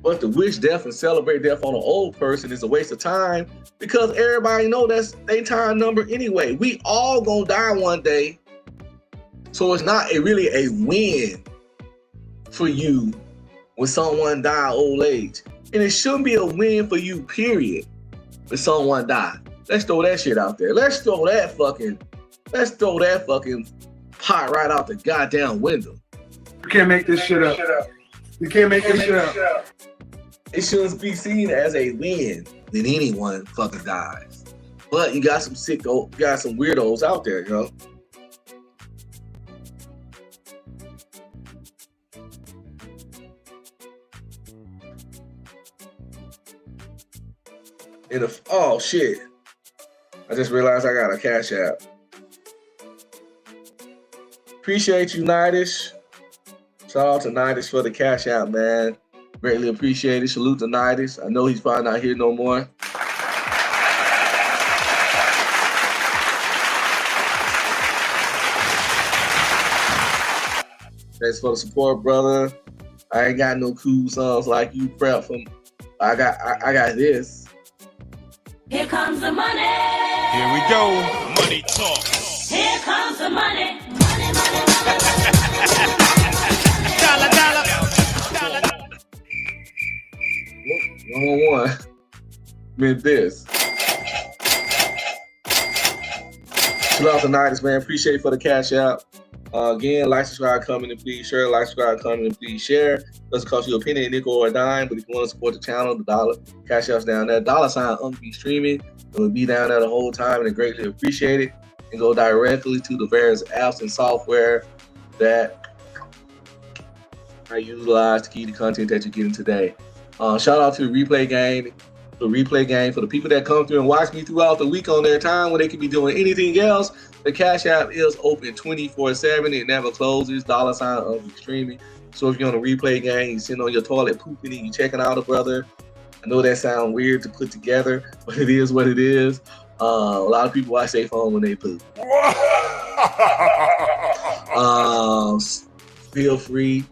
But to wish death and celebrate death on an old person is a waste of time because everybody know that's their time number anyway. We all gonna die one day. So it's not really a win for you when someone die old age. And it shouldn't be a win for you, period, when someone die. Let's throw that shit out there. Let's throw that fucking pot right out the goddamn window. You can't make this shit up. You can't make this shit up. It shouldn't be seen as a win when anyone fucking dies. But you got some weirdos out there, you know. And oh shit, I just realized I got a Cash App. Appreciate you, Nidish. Shout out to Nidish for the Cash App, man. Greatly appreciated. Salute to Nidish. I know he's probably not here no more. Thanks for the support, brother. I ain't got no cool songs like you prep from. I got this. Here comes the money. Here we go. Money talk. Here comes the money. Money, money, money. Dollar, dollar. Wrong one. Meant this. Shout out to Nidish, man. Appreciate for the Cash App. Again, like, subscribe, comment, and please share. Like, subscribe, comment, and please share. Doesn't cost you a penny, a nickel, or a dime, but if you want to support the channel, the dollar Cash App's down there. $ UNKB streaming. It will be down there the whole time, and I greatly appreciate it. And go directly to the various apps and software that I utilize to keep the content that you're getting today. Shout out to the replay game. The replay game for the people that come through and watch me throughout the week on their time when they can be doing anything else. The Cash App is open 24/7. It never closes. $ UNKB streaming. So if you're on a replay game, you're sitting on your toilet pooping and you're checking out a brother. I know that sounds weird to put together, but it is what it is. A lot of people watch their phone when they poop. Feel free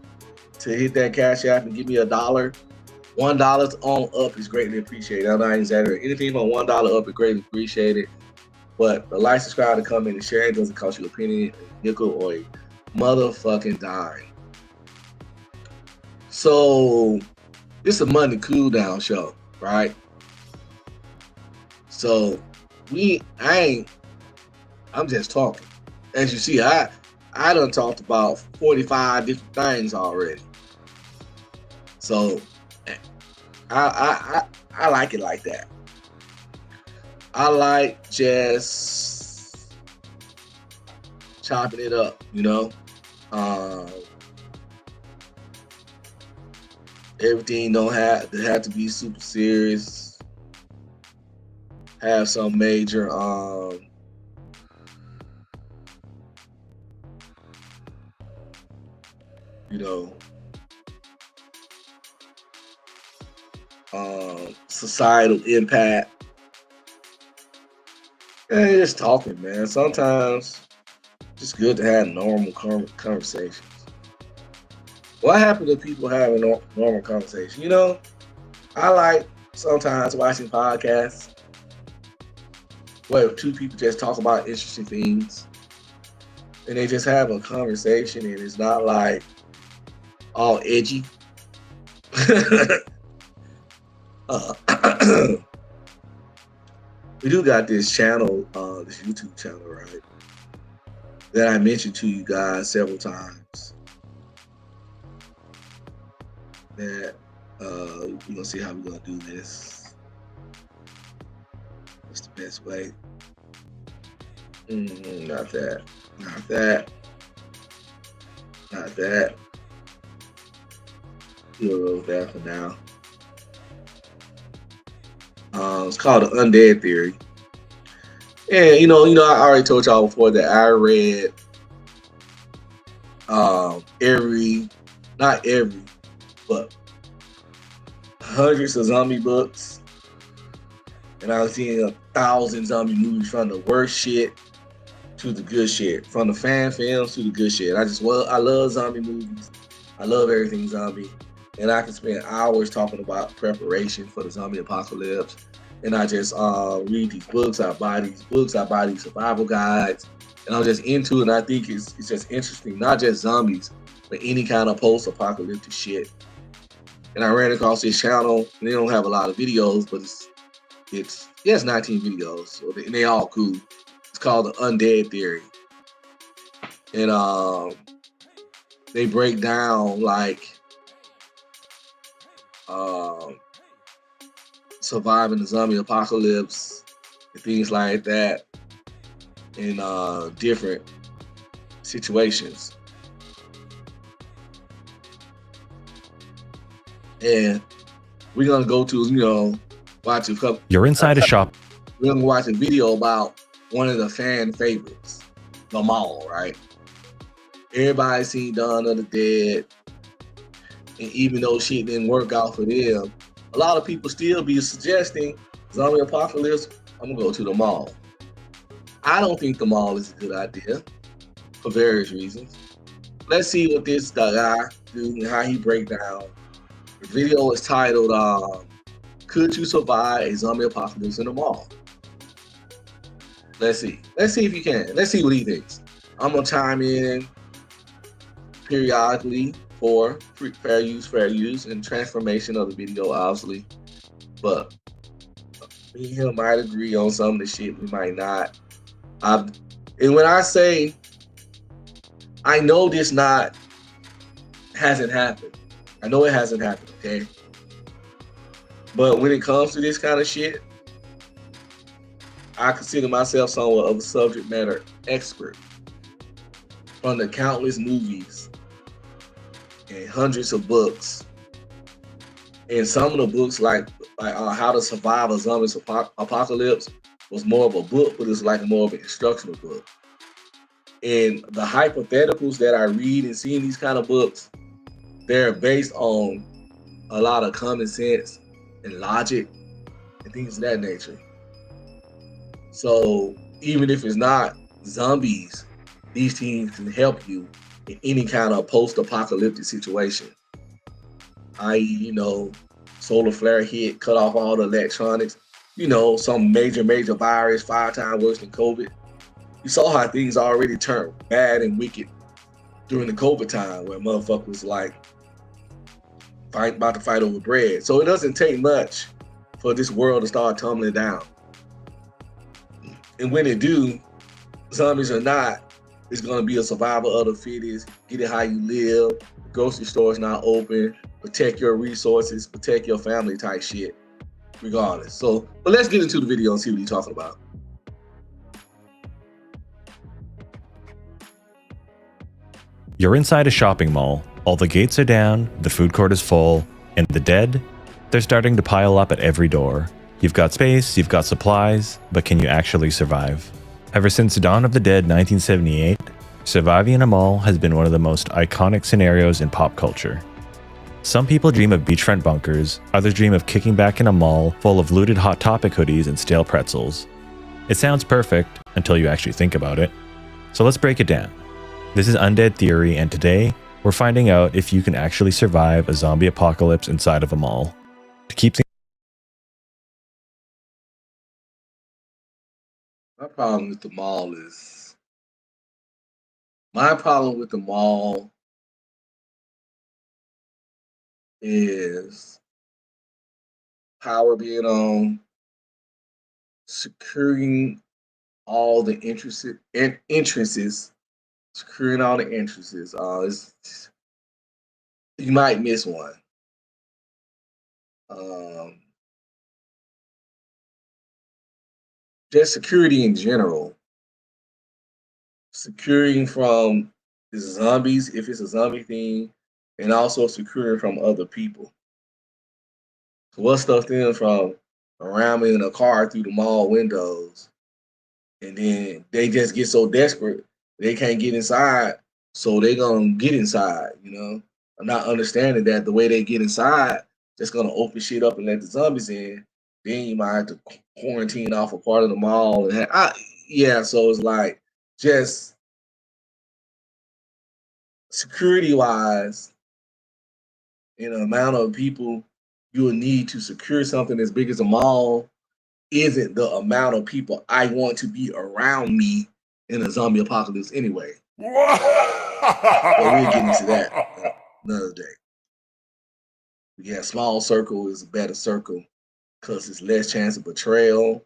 to hit that Cash App and give me $1. $1 on up is greatly appreciated. I'm not exaggerating. Anything from $1 up is greatly appreciated. But the like, subscribe, to comment, and share, it doesn't cost you a penny, a nickel, or a motherfucking dime. So it's a Monday Cooldown show, right? So I'm just talking. As you see, I done talked about 45 different things already. So I like it like that. I like just chopping it up, you know. Everything don't have to be super serious. Have some major societal impact. And just talking, man. Sometimes it's just good to have normal conversations. What happens if people having normal conversations? You know, I like sometimes watching podcasts where two people just talk about interesting things and they just have a conversation and it's not like all edgy. We do got this channel, this YouTube channel, right? That I mentioned to you guys several times. That we're gonna see how we're gonna do this. What's the best way? Not that. Not that. Not that. We'll go with that for now. It's called the Undead Theory. And I already told y'all before that I read not every, but hundreds of zombie books. And I was seeing 1,000 zombie movies, from the worst shit to the good shit, from the fan films to the good shit. I love zombie movies. I love everything zombie. And I can spend hours talking about preparation for the zombie apocalypse. And I just read these books. I buy these books. I buy these survival guides. And I'm just into it. And I think it's just interesting, not just zombies, but any kind of post-apocalyptic shit. And I ran across this channel. And they don't have a lot of videos, but it's 19 videos. And they all cool. It's called the Undead Theory. And they break down like surviving the zombie apocalypse and things like that in different situations. And we're gonna go to watch a couple. You're inside a shop. we're gonna watch a video about one of the fan favorites, the mall, right? Everybody seen Dawn of the Dead, and even though shit didn't work out for them, a lot of people still be suggesting zombie apocalypse. I'm gonna go to the mall. I don't think the mall is a good idea for various reasons. Let's see what this guy do and how he break down. The video is titled "Could You Survive a Zombie Apocalypse in the Mall?" Let's see. Let's see if you can. Let's see what he thinks. I'm gonna chime in periodically for fair use, and transformation of the video, obviously. But me and him might agree on some of the shit. We might not. And when I say, I know this hasn't happened. I know it hasn't happened, okay? But when it comes to this kind of shit, I consider myself somewhat of a subject matter expert from the countless movies and hundreds of books. And some of the books, like How to Survive a Zombie Apocalypse, was more of a book, but it's like more of an instructional book. And the hypotheticals that I read and see in these kind of books, they're based on a lot of common sense and logic and things of that nature. So even if it's not zombies, these things can help you in any kind of post-apocalyptic situation. I.e., solar flare hit, cut off all the electronics, some major virus 5 times worse than COVID. You saw how things already turned bad and wicked during the COVID time, where motherfuckers like about to fight over bread. So it doesn't take much for this world to start tumbling down. And when it do, zombies or not, it's gonna be a survival of the fittest. Get it how you live. The grocery store's not open. Protect your resources. Protect your family type shit. Regardless. But let's get into the video and see what he's talking about. You're inside a shopping mall. All the gates are down, the food court is full, and the dead, they're starting to pile up at every door. You've got space, you've got supplies, but can you actually survive? Ever since Dawn of the Dead 1978, surviving in a mall has been one of the most iconic scenarios in pop culture. Some people dream of beachfront bunkers, others dream of kicking back in a mall full of looted Hot Topic hoodies and stale pretzels. It sounds perfect until you actually think about it. So let's break it down. This is Undead Theory, and today we're finding out if you can actually survive a zombie apocalypse inside of a mall. To keep things My problem with the mall is power being on, securing all the entrances, securing all the entrances. You might miss one. Just security in general. Securing from the zombies, if it's a zombie thing, and also securing from other people. So what stuff them from around me in a car through the mall windows, and then they just get so desperate they can't get inside, so they gonna get inside. I'm not understanding that the way they get inside, just gonna open shit up and let the zombies in. Then you might have to quarantine off a part of the mall, and so it's like just security wise, the amount of people you will need to secure something as big as a mall isn't the amount of people I want to be around me in a zombie apocalypse anyway. But we'll get into that another day. Yeah, small circle is a better circle because it's less chance of betrayal,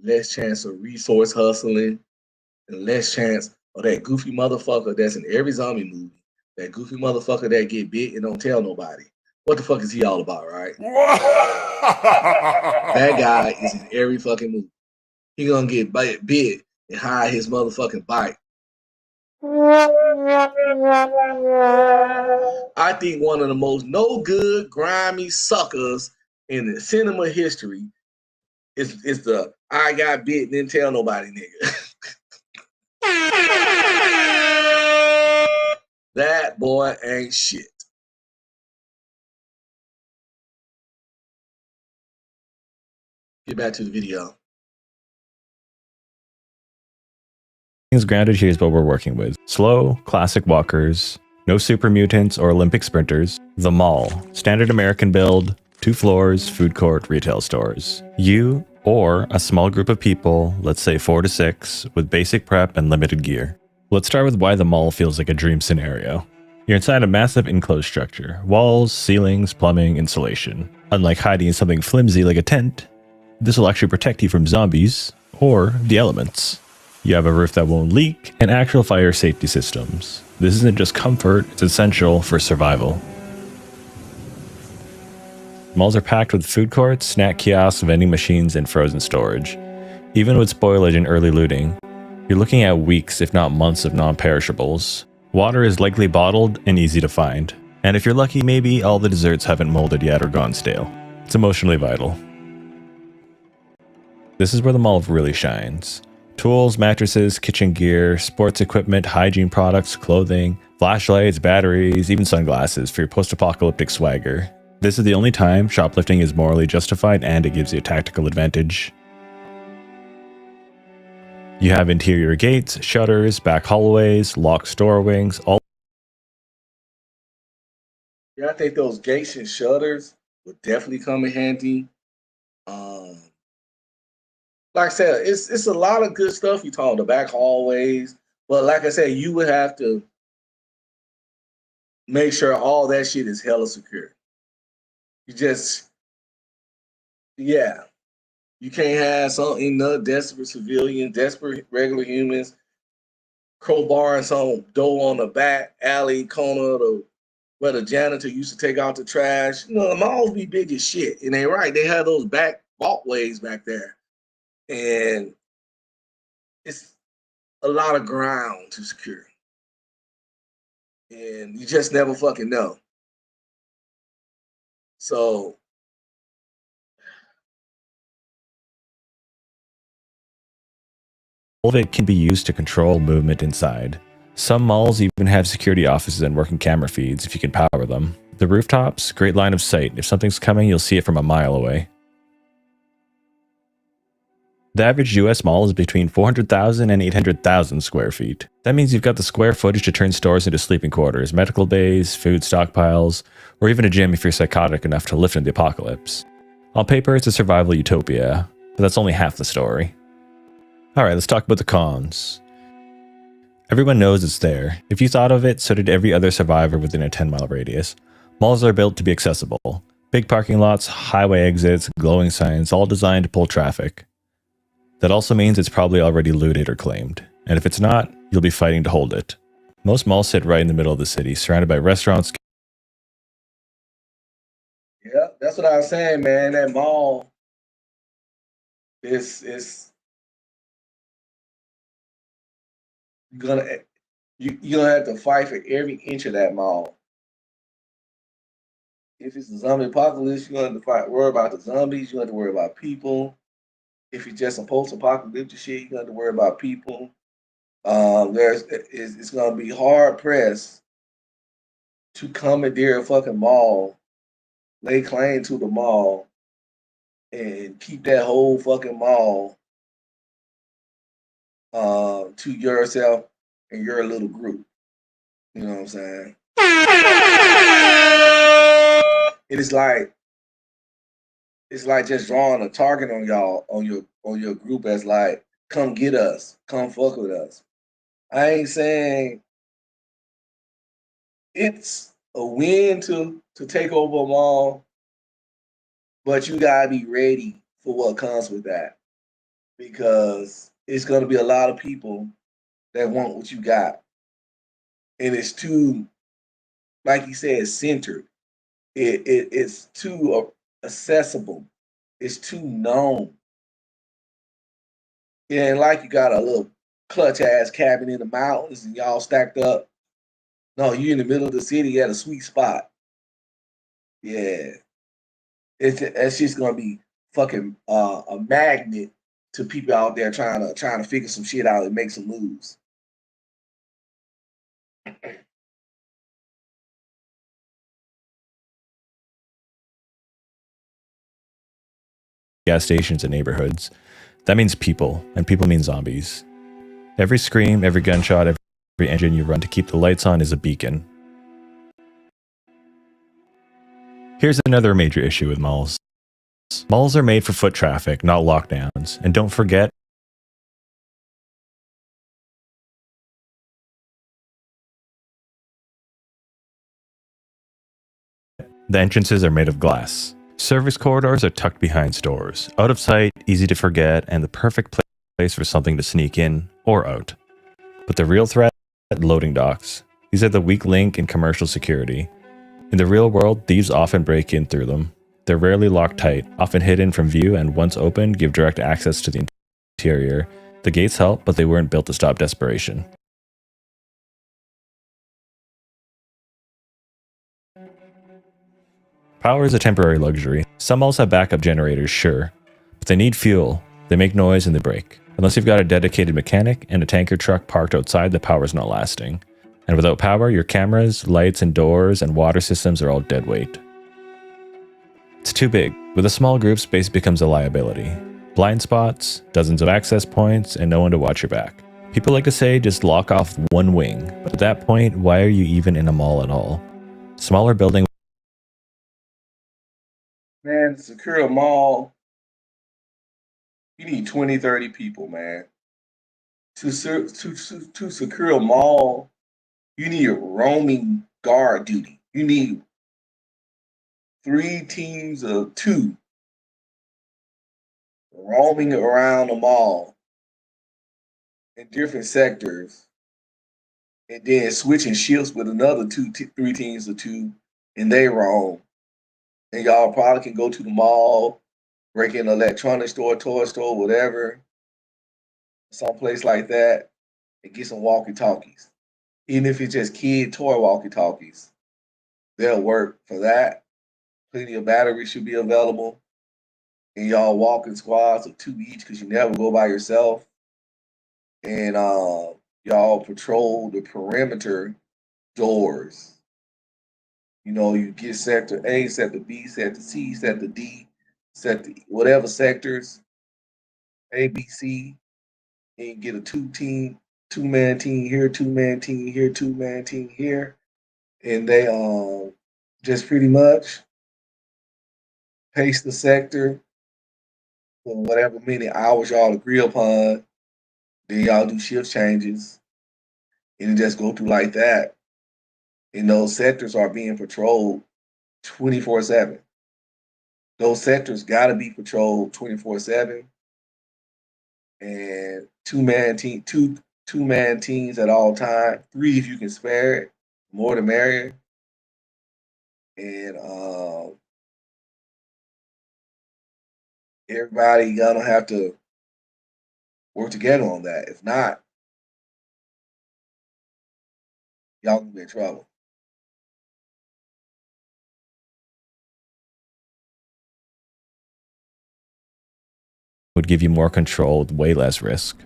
less chance of resource hustling, and less chance of that goofy motherfucker that's in every zombie movie. That goofy motherfucker that get bit and don't tell nobody. What the fuck is he all about, right? That guy is in every fucking movie. He gonna get bit and hide his motherfucking bite. I think one of the most no good, grimy suckers in the cinema history is the I got bit, didn't tell nobody, nigga. That boy ain't shit. Get back to the video. Things grounded, here's what we're working with. Slow, classic walkers, no super mutants or Olympic sprinters. The mall, standard American build, 2 floors, food court, retail stores. You or a small group of people, let's say 4 to 6, with basic prep and limited gear. Let's start with why the mall feels like a dream scenario. You're inside a massive enclosed structure. Walls, ceilings, plumbing, insulation. Unlike hiding in something flimsy like a tent, this will actually protect you from zombies or the elements. You have a roof that won't leak and actual fire safety systems. This isn't just comfort, it's essential for survival. Malls are packed with food courts, snack kiosks, vending machines, and frozen storage. Even with spoilage and early looting, you're looking at weeks, if not months, of non-perishables. Water is likely bottled and easy to find. And if you're lucky, maybe all the desserts haven't molded yet or gone stale. It's emotionally vital. This is where the mall really shines. Tools, mattresses, kitchen gear, sports equipment, hygiene products, clothing, flashlights, batteries, even sunglasses for your post-apocalyptic swagger. This is the only time shoplifting is morally justified, and it gives you a tactical advantage. You have interior gates, shutters, back hallways, locked store wings, all. Yeah, I think those gates and shutters would definitely come in handy. Like I said, it's a lot of good stuff. You talk the back hallways, but like I said, you would have to make sure all that shit is hella secure. You just, yeah, you can't have something desperate civilians, desperate regular humans, crowbarring some door on the back alley corner where the janitor used to take out the trash. You know, the malls be big as shit, and they right. They have those back walkways back there. And it's a lot of ground to secure. And you just never fucking know. So All of it can be used to control movement inside. Some malls even have security offices and working camera feeds if you can power them. The rooftops, great line of sight. If something's coming, you'll see it from a mile away. The average US mall is between 400,000 and 800,000 square feet. That means you've got the square footage to turn stores into sleeping quarters, medical bays, food stockpiles, or even a gym if you're psychotic enough to live in the apocalypse. On paper, it's a survival utopia, but that's only half the story. Alright, let's talk about the cons. Everyone knows it's there. If you thought of it, so did every other survivor within a 10-mile radius. Malls are built to be accessible. Big parking lots, highway exits, glowing signs, all designed to pull traffic. That also means it's probably already looted or claimed. And if it's not, you'll be fighting to hold it. Most malls sit right in the middle of the city, surrounded by restaurants. yeah, that's what I was saying, man. That mall is gonna you're gonna have to fight for every inch of that mall. If it's a zombie apocalypse, you're gonna have to worry about the zombies, you have to worry about people. If it's just a post-apocalyptic shit, you got to worry about people. It's going to be hard pressed to commandeer a fucking mall, lay claim to the mall, and keep that whole fucking mall to yourself and your little group. You know what I'm saying? It's like just drawing a target on y'all on your group as like, come get us, come fuck with us. I ain't saying it's a win to take over a mall, but you gotta be ready for what comes with that, because it's gonna be a lot of people that want what you got, and it's too, like you said, centered. It's too accessible. It's too known. It ain't like you got a little clutch ass cabin in the mountains and y'all stacked up. No, you in the middle of the city at a sweet spot. Yeah, it's just gonna be fucking a magnet to people out there trying to figure some shit out and make some moves. Gas stations and neighborhoods. That means people, and people mean zombies. Every scream, every gunshot, every engine you run to keep the lights on is a beacon. Here's another major issue with malls. Malls are made for foot traffic, not lockdowns. And don't forget, the entrances are made of glass. Service corridors are tucked behind stores, out of sight, easy to forget, and the perfect place for something to sneak in or out. But the real threat? Loading docks. These are the weak link in commercial security. In the real world, thieves often break in through them. They're rarely locked tight, often hidden from view, and once opened, give direct access to the interior. The gates help, but they weren't built to stop desperation. Power is a temporary luxury. Some malls have backup generators, sure, but they need fuel. They make noise and they break. Unless you've got a dedicated mechanic and a tanker truck parked outside, the power's not lasting. And without power, your cameras, lights, and doors and water systems are all dead weight. It's too big. With a small group, space becomes a liability. Blind spots, dozens of access points, and no one to watch your back. People like to say just lock off one wing, but at that point, why are you even in a mall at all? Smaller building. Man, to secure a mall, you need 20, 30 people, man. To secure a mall, you need roaming guard duty. You need 3 teams of 2 roaming around the mall in different sectors, and then switching shifts with another 3 teams of 2, and they roam. And y'all probably can go to the mall, break in an electronics store, toy store, whatever, someplace like that, and get some walkie-talkies. Even if it's just kid toy walkie-talkies, they'll work for that. Plenty of batteries should be available. And y'all walk in squads of 2 each because you never go by yourself. And y'all patrol the perimeter doors. You know, you get sector A, sector B, sector C, sector D, sector whatever sectors, A, B, C, and you get a 2-man team here, 2-man team here, 2-man team here. And they just pretty much pace the sector for whatever many hours y'all agree upon. Then y'all do shift changes and just go through like that. And those sectors are being patrolled 24/7. Those sectors got to be patrolled 24/7. And 2-man teams at all time. 3 if you can spare it. More the merrier. And everybody gonna have to work together on that. If not, y'all gonna be in trouble. Would give you more control with way less risk.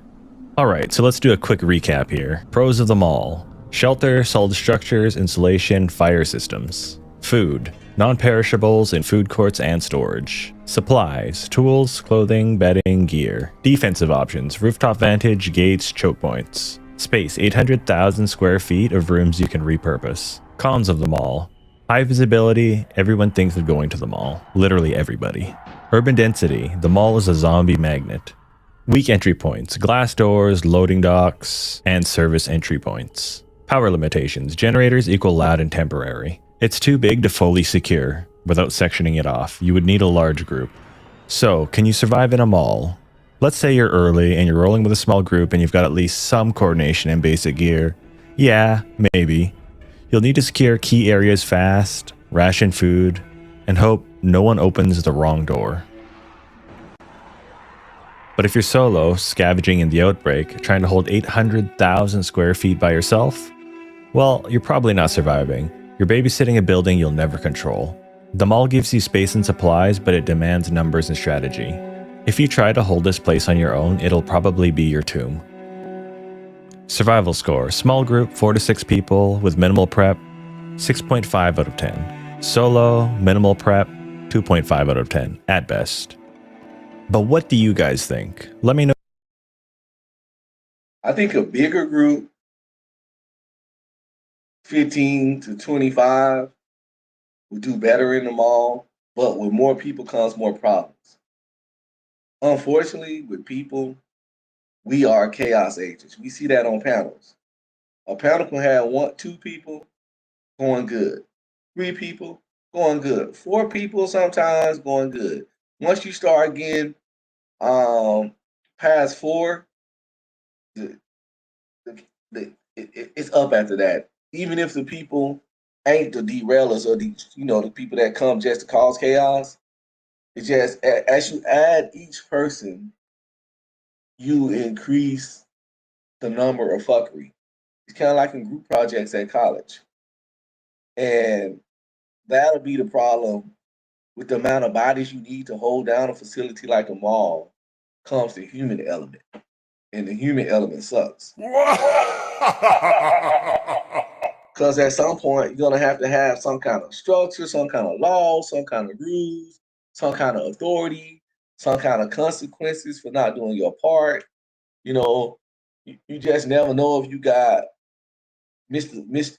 Alright, so let's do a quick recap here. Pros of the mall. Shelter, solid structures, insulation, fire systems. Food. Non-perishables in food courts and storage. Supplies. Tools, clothing, bedding, gear. Defensive options. Rooftop vantage, gates, choke points. Space. 800,000 square feet of rooms you can repurpose. Cons of the mall. High visibility. Everyone thinks they're going to the mall. Literally everybody. Urban density. The mall is a zombie magnet. Weak entry points. Glass doors, loading docks, and service entry points. Power limitations. Generators equal loud and temporary. It's too big to fully secure. Without sectioning it off, you would need a large group. So, can you survive in a mall? Let's say you're early and you're rolling with a small group and you've got at least some coordination and basic gear. Yeah, maybe. You'll need to secure key areas fast, ration food, and hope no one opens the wrong door. But if you're solo, scavenging in the outbreak, trying to hold 800,000 square feet by yourself, well, you're probably not surviving. You're babysitting a building you'll never control. The mall gives you space and supplies, but it demands numbers and strategy. If you try to hold this place on your own, it'll probably be your tomb. Survival score, small group, 4 to 6 people with minimal prep, 6.5 out of 10. Solo, minimal prep, 2.5 out of 10, at best. But what do you guys think? Let me know. I think a bigger group, 15 to 25, would do better in the mall, but with more people comes more problems. Unfortunately, with people, we are chaos agents. We see that on panels. A panel can have 2 people going good, 3 people going good, 4 people sometimes going good. Once you start getting past 4, the, it's up after that. Even if the people ain't the derailers or the people that come just to cause chaos, it's just as you add each person, you increase the number of fuckery. It's kind of like in group projects at college, and that'll be the problem with the amount of bodies you need to hold down a facility like a mall. Comes the human element, and the human element sucks. Because at some point, you're going to have some kind of structure, some kind of law, some kind of rules, some kind of authority, some kind of consequences for not doing your part. You just never know if you got Mr.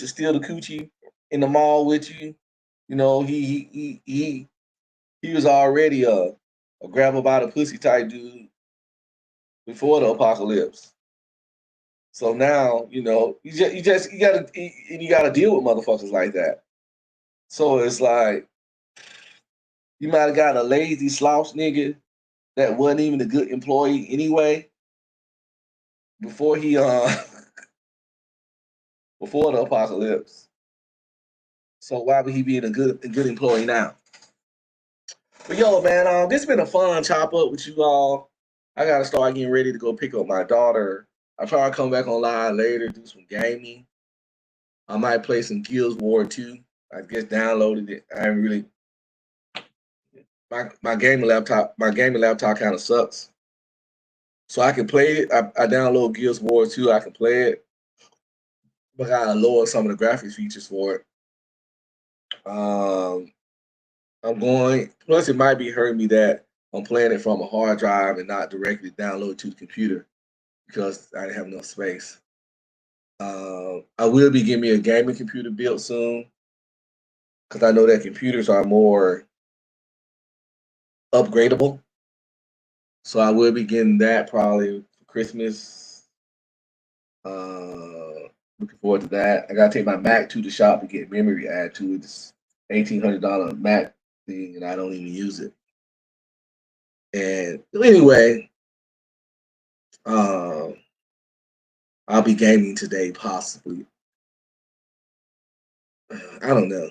Steal the Coochie in the mall with you. He was already a grab about a pussy type dude before the apocalypse. So now, you gotta deal with motherfuckers like that. So it's like you might have got a lazy slouch nigga that wasn't even a good employee anyway before he before the apocalypse. So why would he be a good employee now? But yo, man, this has been a fun chop up with you all. I gotta start getting ready to go pick up my daughter. I'll try to come back online later, do some gaming. I might play some Guild Wars 2. I just downloaded it. I haven't really. My gaming laptop kind of sucks. So I can play it. I download Guild Wars 2. I can play it, but I gotta lower some of the graphics features for it. I'm going. Plus, it might be hurting me that I'm playing it from a hard drive and not directly download to the computer because I didn't have enough space. I will be getting me a gaming computer built soon because I know that computers are more upgradable. So I will be getting that probably for Christmas. Looking forward to that. I gotta take my Mac to the shop to get memory added to it. It's $1,800 Mac thing, and I don't even use it. And anyway, I'll be gaming today, possibly. I don't know.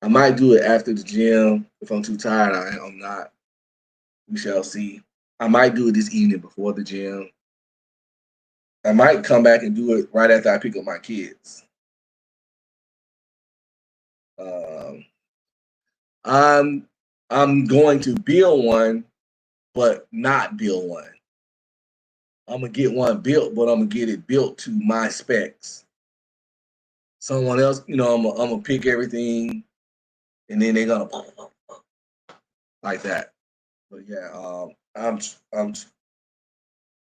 I might do it after the gym. If I'm too tired, I'm not. We shall see. I might do it this evening before the gym. I might come back and do it right after I pick up my kids. I'm going to build one, but not build one. I'm gonna get one built, but I'm gonna get it built to my specs. Someone else, I'm gonna pick everything, and then they're gonna like that. But yeah, I'm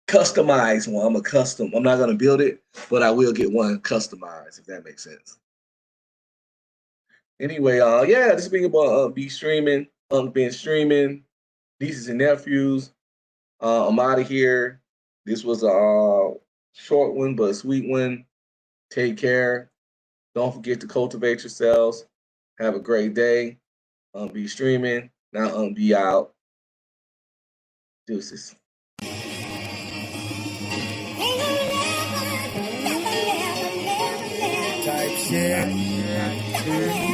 customize one. I'm not gonna build it, but I will get one customized if that makes sense. Anyway, yeah, this is being about be streaming, been streaming, nieces and nephews. I'm out of here. This was a short one, but a sweet one. Take care. Don't forget to cultivate yourselves. Have a great day. Be streaming. Now be out. Deuces. Type shit.